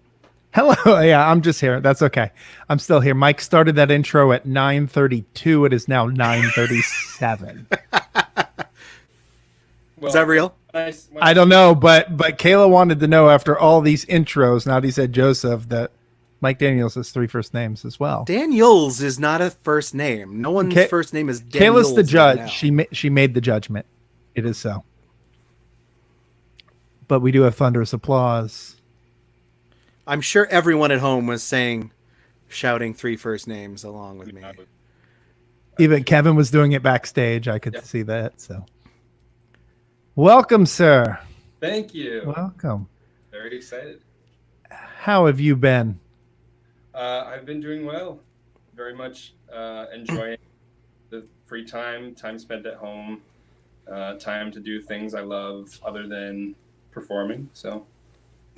Hello. Yeah, I'm just here. That's okay. I'm still here. Mike started that intro at 9:32. It is now 9:37. Is that real? I don't know, but Kayla wanted to know after all these intros, now that he said Joseph, that Mike Daniels has 3 first names as well. Daniels is not a first name. No one's first name is Kayla's Daniels. the judge. right now. She made the judgment. It is so. But we do have thunderous applause. I'm sure everyone at home was shouting 3 first names along with me. Even Kevin was doing it backstage. I could see that. So, welcome, sir. Thank you. Welcome. Very excited. How have you been? I've been doing well. Very much enjoying the free time spent at home, time to do things I love other than performing. So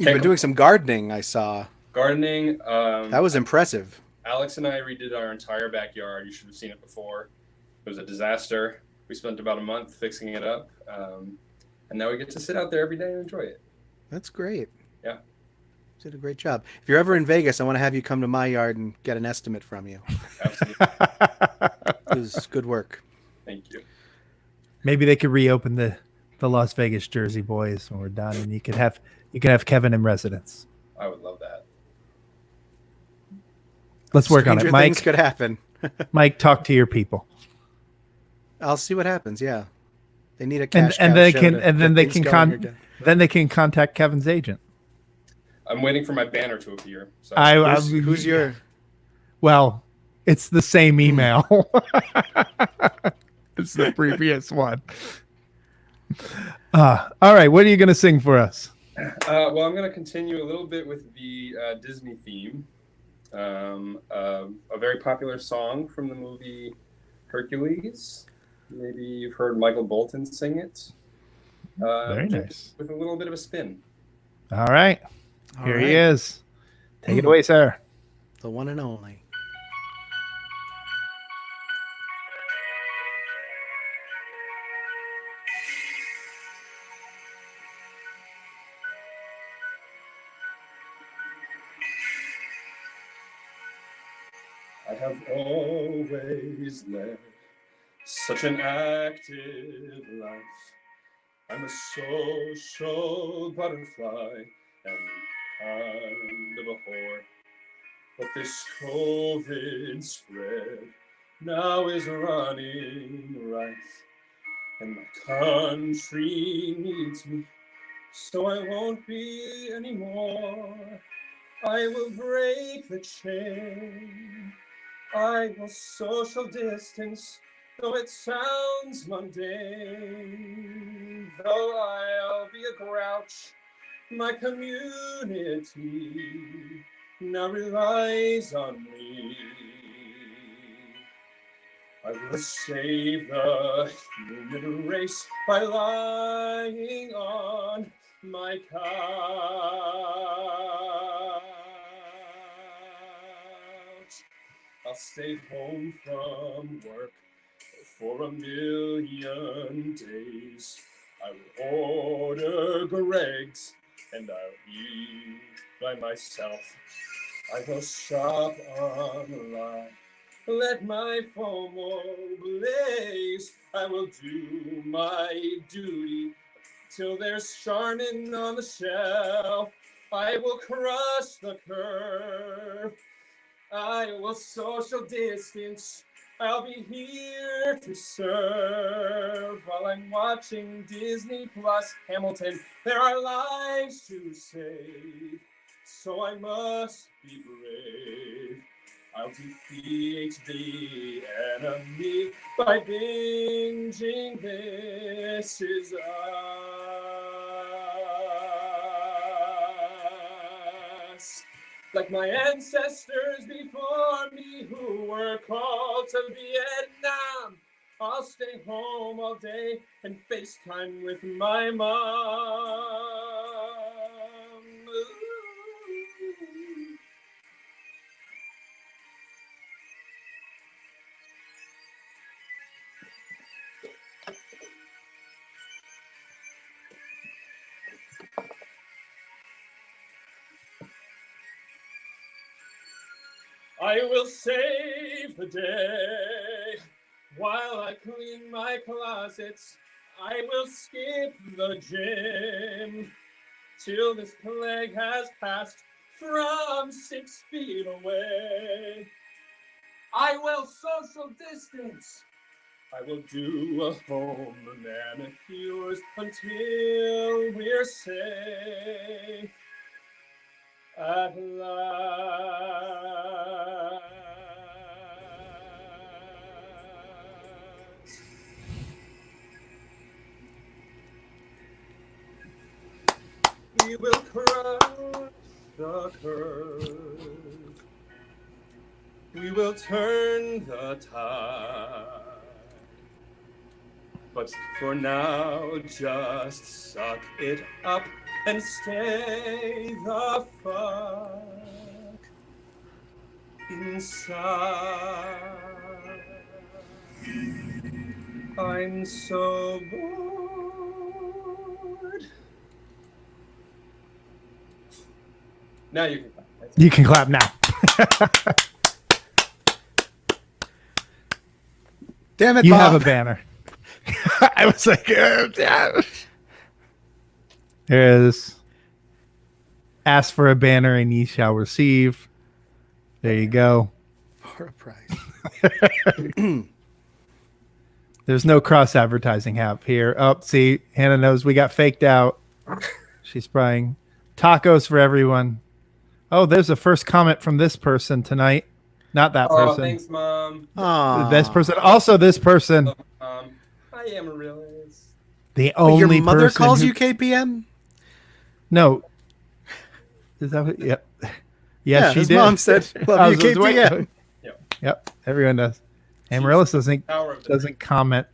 You've been doing some gardening, I saw. gardening. That was impressive. Alex and I redid our entire backyard. You should have seen it before. It was a disaster. We spent about a month fixing it up, and now we get to sit out there every day and enjoy it. That's great. Yeah. You did a great job. If you're ever in Vegas, I want to have you come to my yard and get an estimate from you. Absolutely. It was good work. Thank you. Maybe they could reopen the Las Vegas Jersey Boys when we're done, and you could have Kevin in residence. I would love that. Let's work on Stranger it, Mike. things could happen. Mike, talk to your people, I'll see what happens. Yeah, they need a cash and cow they show can to and then get they things can going again. then they can contact Kevin's agent. I'm waiting for my banner to appear. So Who's your? Well, it's the same email. It's the previous one. All right, what are you going to sing for us? Well, I'm going to continue a little bit with the Disney theme. A very popular song from the movie Hercules. Maybe you've heard Michael Bolton sing it. Very nice. With a little bit of a spin. All right. Here he is. Take it away, sir. The one and only. I have always led such an active life. I'm a social butterfly and kind of a whore. But this COVID spread now is running rife, and my country needs me, so I won't be anymore. I will break the chain. I will social distance, though it sounds mundane. Though I'll be a grouch, my community now relies on me. I will save the human race by lying on my couch. I'll stay home from work for a million days. I will order Greg's and I'll eat by myself. I will shop online, let my FOMO blaze. I will do my duty till there's Charmin on the shelf. I will crush the curve. I will social distance. I'll be here to serve while I'm watching Disney Plus Hamilton. There are lives to save, so I must be brave. I'll defeat the enemy by binging This Is Us. Like my ancestors before me who were called to Vietnam, I'll stay home all day and FaceTime with my mom. I will save the day while I clean my closets. I will skip the gym till this plague has passed from 6 feet away. I will social distance. I will do a home manicures until we're safe at last. We will crush the curve. We will turn the tide. But for now, just suck it up and stay the fuck inside. I'm so bored. Now you can clap. You can clap now. Damn it, You Bob. have a banner. I was like, there is ask for a banner and ye shall receive. There you go. For a price. There's no cross advertising hap here. Oh, see, Hannah knows we got faked out. She's spraying tacos for everyone. Oh, there's a first comment from this person tonight. Not that Oh, person. thanks, Mom. This person. Also, this person. I Amaryllis. The Wait, only your mother person calls who- you KPM? No. Is that what? Yep. Yes, Yeah, she his did. mom said, "Love I you, was just waiting. KPM." Yep. Everyone does. Amaryllis Power of the doesn't comment.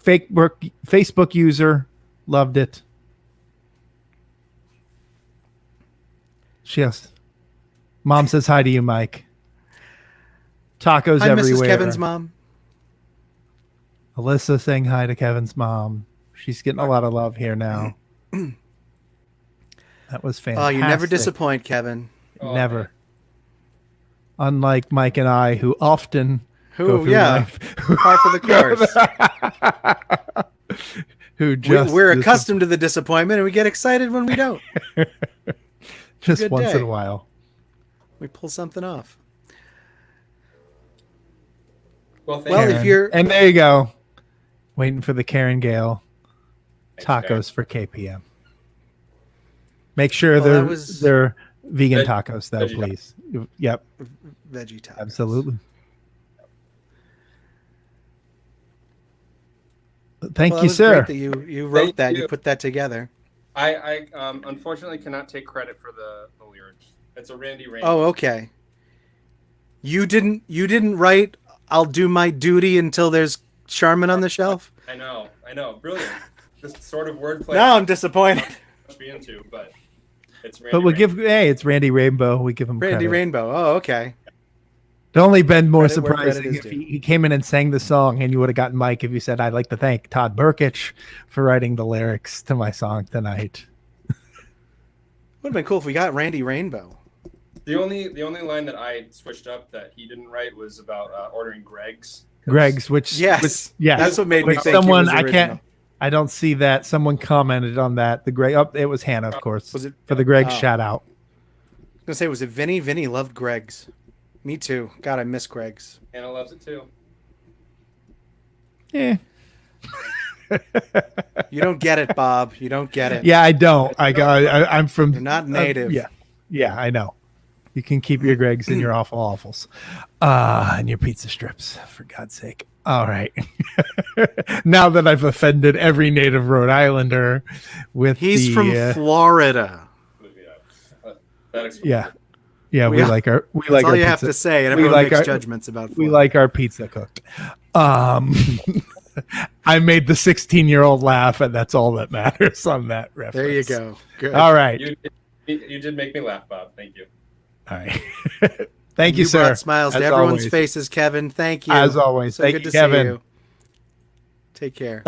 Facebook user loved it. Yes. Mom says hi to you, Mike. Tacos Hi, everywhere. Mrs. Kevin's mom. Alyssa saying hi to Kevin's mom. She's getting a lot of love here now. That was fantastic. Oh, you never disappoint, Kevin. Never. Unlike Mike and I, who often go through life. Par for the course. Who just we're accustomed to the disappointment, and we get excited when we don't. Just Good once day. in a while. We pull something off. Well, if you're and there you go, waiting for the Karen Gale tacos Karen. for KPM. Make sure Well, that they're vegan Veg- tacos, though, veggie please. Yep, veggie tacos. absolutely. Thank Well, you, that was sir. great that you wrote Thank that. you. You put that together. I unfortunately cannot take credit for the lyrics. It's a Randy Rain. Oh, okay. You didn't write "I'll do my duty until there's Charmin on the shelf"? I know. Brilliant. This sort of wordplay. Now I'm disappointed. Must be into, but it's Randy. But we Rain. it's Randy Rainbow. We give him Randy credit. Rainbow. Oh, okay. It'd only been more Credit where credit surprising is if due. he came in and sang the song, and you would have gotten Mike if you said, "I'd like to thank Todd Burkich for writing the lyrics to my song tonight." Would have been cool if we got Randy Rainbow. The only line that I switched up that he didn't write was about ordering Greg's. Greg's, which Yes. yes, That's what made me which think he someone was I original. can't. I don't see that. Someone commented on that. The Greg. Oh, it was Hannah, of course. Was it for the Greg Oh. shout out? I was gonna say, was it Vinny? Vinny loved Greg's. Me too. God, I miss Greg's. Hannah loves it too. Yeah. You don't get it, Bob. You don't get it. Yeah, I don't. I'm from. You're not native. Yeah, I know. You can keep your Gregs and your awful awfuls, and your pizza strips, for God's sake. All right. Now that I've offended every native Rhode Islander with He's from Florida. That explains yeah, it. yeah. We like our That's all our you have pizza. to say, and We everyone like makes our- judgments about We Florida. like our pizza cooked. I made the 16-year-old laugh, and that's all that matters on that reference. There you go. Good. All right. You did make me laugh, Bob. Thank you. All right. Thank you, sir. brought smiles to As everyone's always. faces, Kevin. Thank you. As always. So Thank good you, to Kevin. see you. Take care.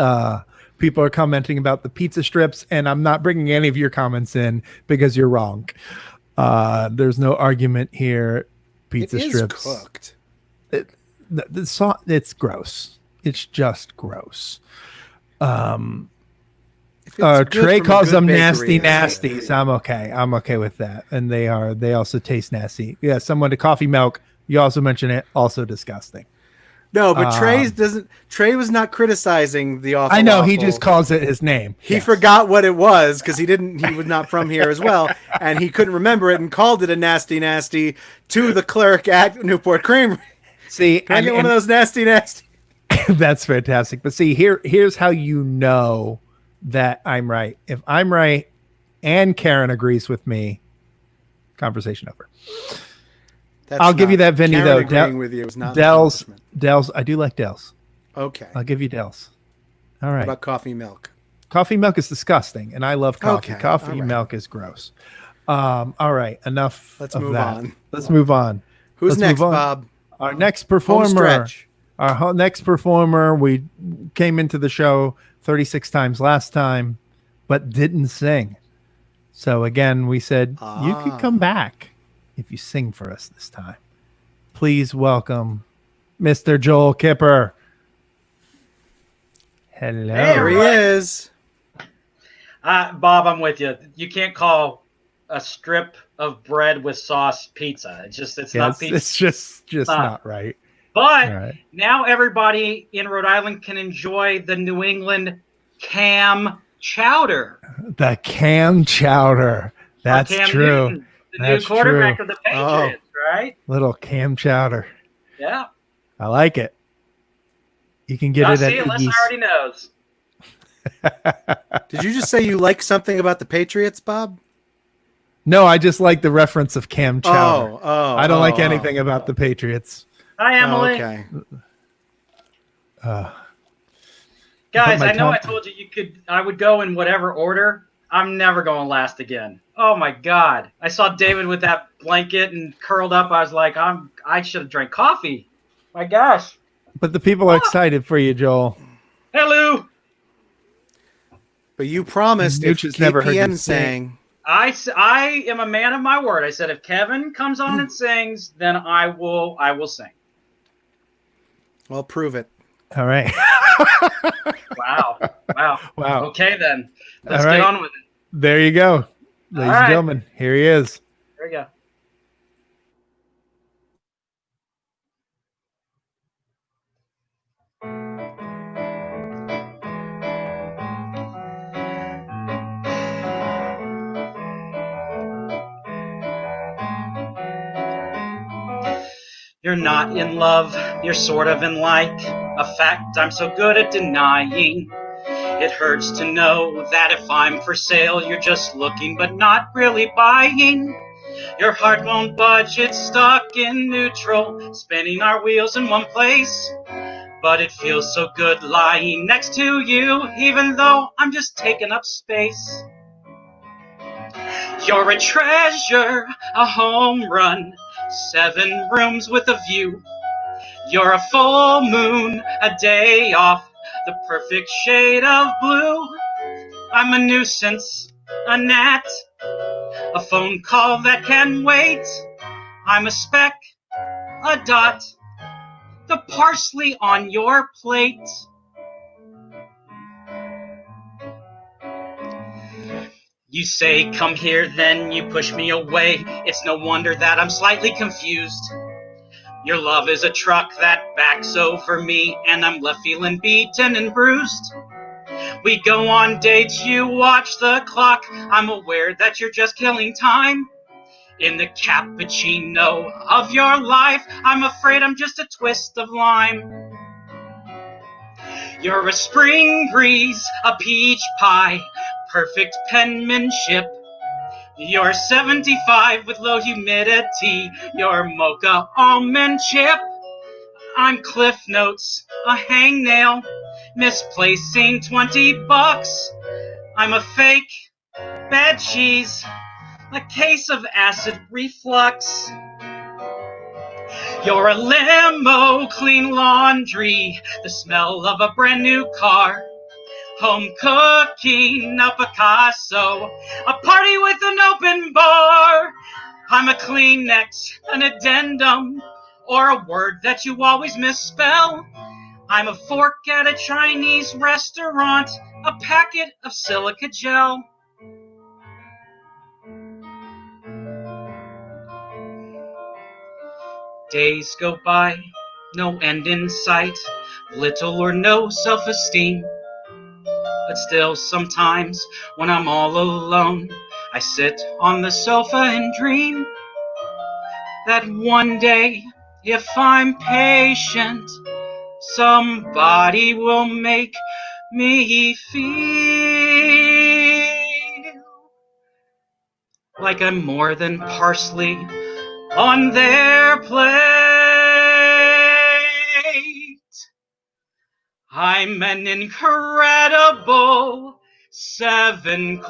People are commenting about the pizza strips, and I'm not bringing any of your comments in because you're wrong. There's no argument here. Pizza It is strips. cooked. It's gross. It's just gross. If it's good Trey from a calls good them bakery, nasty that's nasties. I'm okay. I'm okay with that. And they also taste nasty. Yeah, someone to coffee milk. You also mentioned it. Also disgusting. No, but Trey was not criticizing the awful. I know he Waffle. just calls it his name. He Yes. forgot what it was because he was not from here as well, and he couldn't remember it and called it a nasty nasty to the clerk at Newport Creamery. See, Can I get one of those nasty nasty? That's fantastic. But see, here's how you know that I'm right. If I'm right and Karen agrees with me, conversation over. I'll give you that, Vinny, Karen though. agreeing with you is not an Dell's. accomplishment. I do like Dell's. Okay. I'll give you Dell's. All What right. about coffee milk? Coffee milk is disgusting, and I love coffee. Okay, Coffee all right. milk is gross. All right. Enough Let's of move that. on. Let's move on. Who's Let's next, move on. Bob? Our next Home performer. stretch. Our next performer, we came into the show 36 times last time, but didn't sing. So again, we said, you can come back if you sing for us this time. Please welcome Mr. Joel Kipper. Hello. There he is. Bob, I'm with you. You can't call a strip of bread with sauce pizza. It's not pizza. It's just not right. But All right. now everybody in Rhode Island can enjoy the New England cam chowder. The cam chowder. That's Cam true. Newton, the That's new quarterback true. of the Patriots, right? Little cam chowder. Yeah. I like it. You can get Now, it see, at Alyssa Iggy's. already knows. Did you just say you like something about the Patriots, Bob? No, I just like the reference of cam chowder. I don't like oh. anything about the Patriots. Hi, Emily. Okay. Guys, my I know Tom- I told you I would go in whatever order. I'm never going last again. Oh my God. I saw David with that blanket and curled up. I was like, I should have drank coffee. My gosh. But the people are excited for you, Joel. Hello. But you promised if Nooch has never heard you KPN sing. sang. I am a man of my word. I said if Kevin comes on and sings, then I will sing. Well, prove it. All right. Wow. Wow. Okay then. Let's All right. get on with it. There you go. Ladies and gentlemen, here he is. There we go. You're not in love, you're sort of in like, a fact I'm so good at denying. It hurts to know that if I'm for sale, you're just looking but not really buying. Your heart won't budge, it's stuck in neutral, spinning our wheels in one place. But it feels so good lying next to you, even though I'm just taking up space. You're a treasure, a home run, 7 rooms with a view. You're a full moon, a day off, the perfect shade of blue. I'm a nuisance, a gnat, a phone call that can wait. I'm a speck, a dot, the parsley on your plate. You say, come here, then you push me away. It's no wonder that I'm slightly confused. Your love is a truck that backs over me, and I'm left feeling beaten and bruised. We go on dates, you watch the clock. I'm aware that you're just killing time. In the cappuccino of your life, I'm afraid I'm just a twist of lime. You're a spring breeze, a peach pie, perfect penmanship. You're 75 with low humidity. You're mocha almond chip. I'm Cliff Notes, a hangnail, misplacing $20. I'm a fake bad cheese, a case of acid reflux. You're a limo, clean laundry, the smell of a brand new car. Home cooking, a Picasso, a party with an open bar. I'm a Kleenex, an addendum, or a word that you always misspell. I'm a fork at a Chinese restaurant, a packet of silica gel. Days go by, no end in sight, little or no self-esteem. But still sometimes, when I'm all alone, I sit on the sofa and dream that one day, if I'm patient, somebody will make me feel like I'm more than parsley on their plate. I'm an incredible 7-course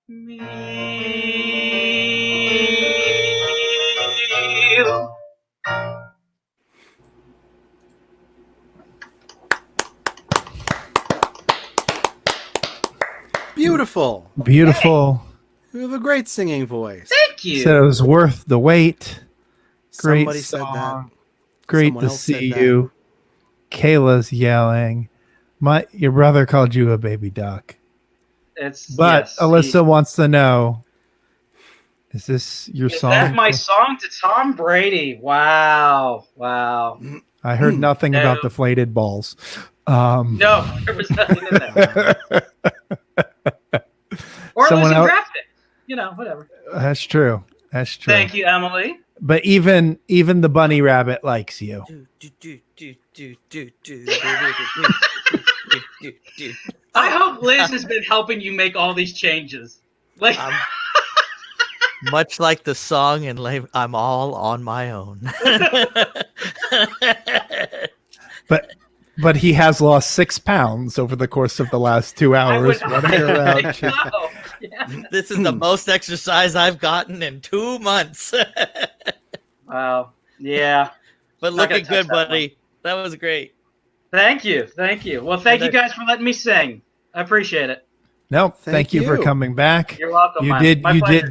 meal. Beautiful. Beautiful. You have a great singing voice. Thank you. Said it was worth the wait. Great Somebody said that. song. Great Someone to else said see that. you. Kayla's yelling. Your brother called you a baby duck. But Yes, Alyssa wants to know, is this your Is song? that my song to Tom Brady? Wow. I heard nothing No. about deflated balls. No, there was nothing in there. Or Someone losing else- draft pick. Whatever. That's true. That's true. Thank you, Emily. But even the bunny rabbit likes you. I hope Liz has been helping you make all these changes. Like, Much like the song in I'm all on my own. But he has lost 6 pounds over the course of the last 2 hours. Running around. so. Yeah. This is the most exercise I've gotten in 2 months. Wow. Yeah. But Not gonna looking touch good, that buddy. That was great. Thank you. Thank you. Well, thank you guys for letting me sing. I appreciate it. No, thank you for you. coming back. You're welcome. You my did pleasure.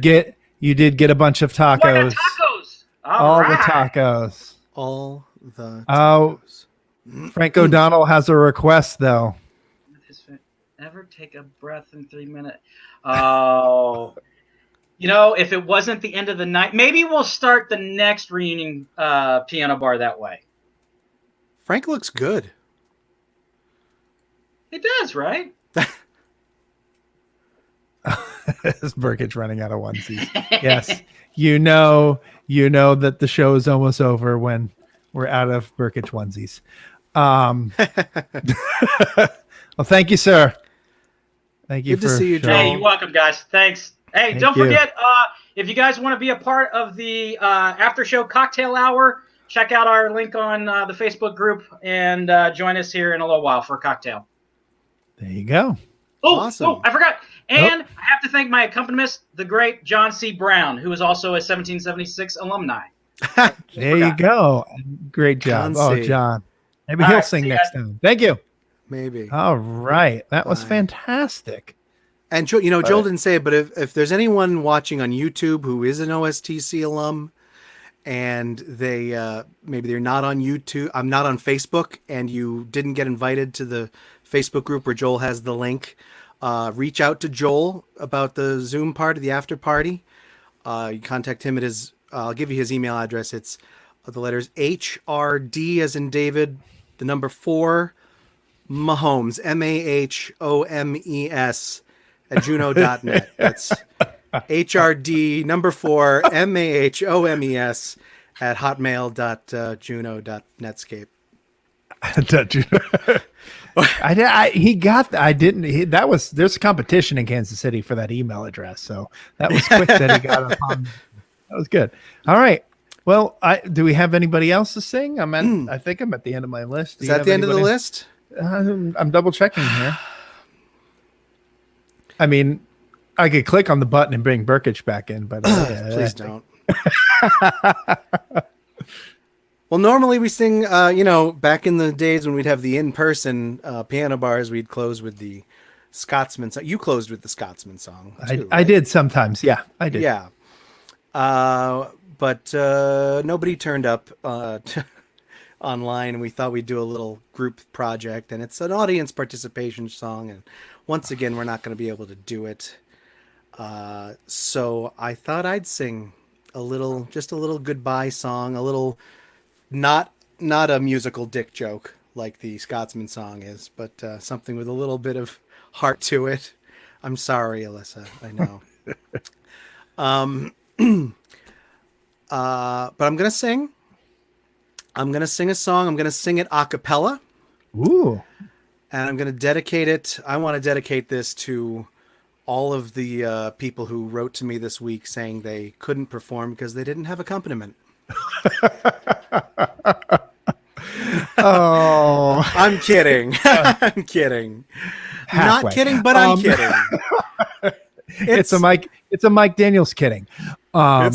get a bunch of Oh, I got tacos. tacos. All right. the tacos. All the Oh, Frank O'Donnell has a request though. Never take a breath in 3 minutes. Oh. If it wasn't the end of the night, maybe we'll start the next reunion piano bar that way. Frank looks good. It does, right? Is Burkage running out of onesies? Yes. You know that the show is almost over when we're out of Burkage onesies. Well, thank you, sir. Thank you. Good to see you, Joel. Hey, you're welcome, guys. Thanks. Hey, Thank don't you. forget, if you guys want to be a part of the after show cocktail hour, check out our link on the Facebook group and join us here in a little while for a cocktail. There you go. Oh, Awesome. I forgot. And I have to thank my accompanist, the great John C. Brown, who is also a 1776 alumni. There you go. Great job. John C. Oh, John. Maybe All he'll right, sing see you next guys. time. Thank you. Maybe. All right. That was Bye. fantastic. And Joel, Joel didn't say it, but if there's anyone watching on YouTube who is an OSTC alum, and they maybe they're not on YouTube, I'm not on Facebook, and you didn't get invited to the Facebook group where Joel has the link, reach out to Joel about the Zoom party, the after party. You contact him at his. I'll give you his email address. It's the letters HRD as in David, the number 4, Mahomes, MAHOMES at Juno.net. That's HRD number 4 MAHOMES at hotmail.juno.netscape. There's competition in Kansas City for that email address. So that was quick that he got it on. That was good. All right. Well, do we have anybody else to sing? I think I'm at the end of my list. Is that the end of the list? I'm double checking here. I mean, I could click on the button and bring Burkage back in, but please don't. Well, normally we sing, back in the days when we'd have the in-person piano bars, we'd close with the Scotsman song. You closed with the Scotsman song. Too, I right? did sometimes. Yeah, I did. Yeah. But nobody turned up online, and we thought we'd do a little group project, and it's an audience participation song, and once again, we're not going to be able to do it. So I thought I'd sing just a little goodbye song, a little, not a musical dick joke like the Scotsman song is, but something with a little bit of heart to it. I'm sorry, Alyssa. I know. But I'm going to sing. I'm going to sing a song. I'm going to sing it a cappella. Ooh. And I'm going to dedicate it. I want to dedicate this to all of the people who wrote to me this week saying they couldn't perform because they didn't have accompaniment. Oh, I'm kidding. I'm kidding. Halfway. Not kidding, but I'm kidding. It's a Mike Daniels kidding. All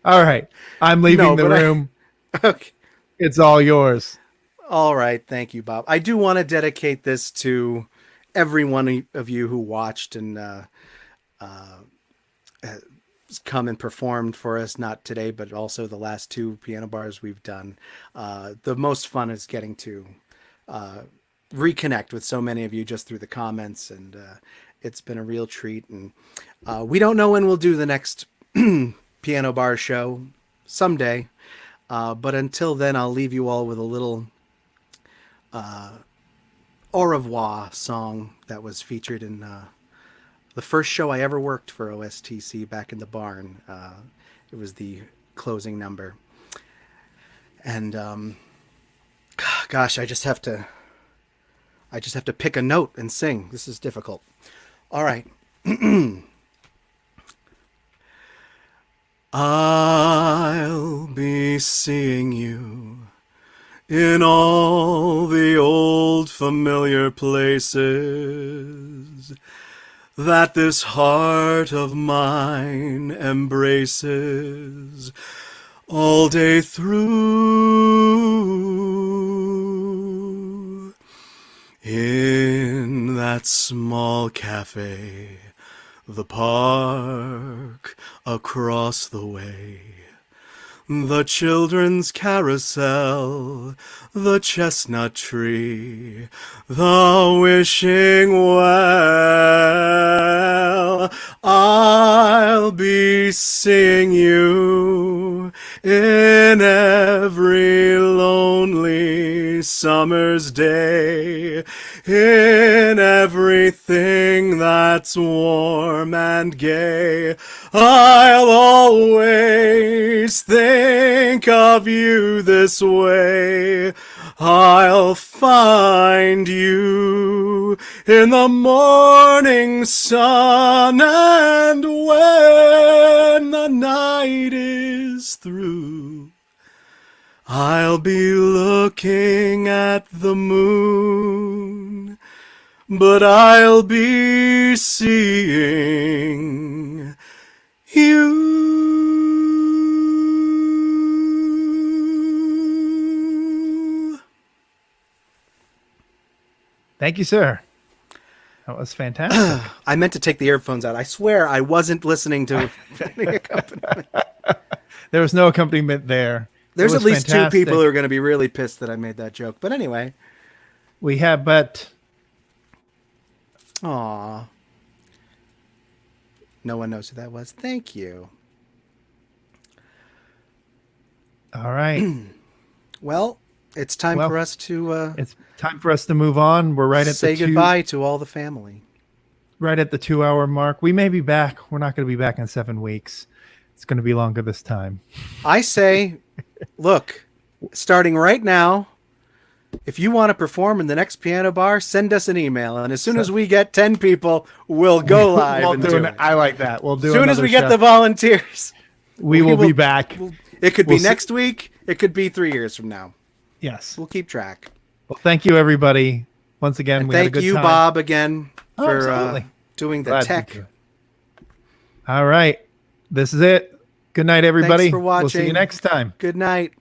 right. I'm leaving the room. Okay. It's all yours. All right. Thank you, Bob. I do want to dedicate this to every one of you who watched and come and performed for us, not today, but also the last 2 piano bars we've done. The most fun is getting to reconnect with so many of you just through the comments, and it's been a real treat. And we don't know when we'll do the next piano bar show, someday, but until then, I'll leave you all with a little au revoir song that was featured in the the first show I ever worked for OSTC back in the barn. It was the closing number. And gosh, I just have to pick a note and sing. This is difficult. All right. I'll be seeing you in all the old familiar places that this heart of mine embraces all day through. In that small cafe, the park across the way, the children's carousel, the chestnut tree, the wishing well. I'll be seeing you in every lonely summer's day, in everything that's warm and gay. I'll always think of you this way. I'll find you in the morning sun, and when the night is through, I'll be looking at the moon, but I'll be seeing you. Thank you, sir. That was fantastic. I meant to take the earphones out. I swear I wasn't listening to any accompaniment. There was no accompaniment there. There's It at was least fantastic. 2 people who are going to be really pissed that I made that joke. But anyway. We have, but... Aw. No one knows who that was. Thank you. All right. Well, it's time for us to it's time for us to move on. We're right at say the goodbye to all the family. Right at the 2-hour mark. We may be back. We're not going to be back in 7 weeks. It's going to be longer this time. I say, look, starting right now, if you want to perform in the next piano bar, send us an email. And as soon as we get 10 people, we'll go live and do it. I like that. We'll do as soon as another we get show. the volunteers, we will be back. It could be We'll next week. It could be 3 years from now. Yes. We'll keep track. Well, thank you, everybody. Once again, And we had a thank good you, time. Bob, again Oh, for absolutely. doing the Glad to tech. do it. All right. This is it. Good night, everybody. Thanks for watching. We'll see you next time. Good night.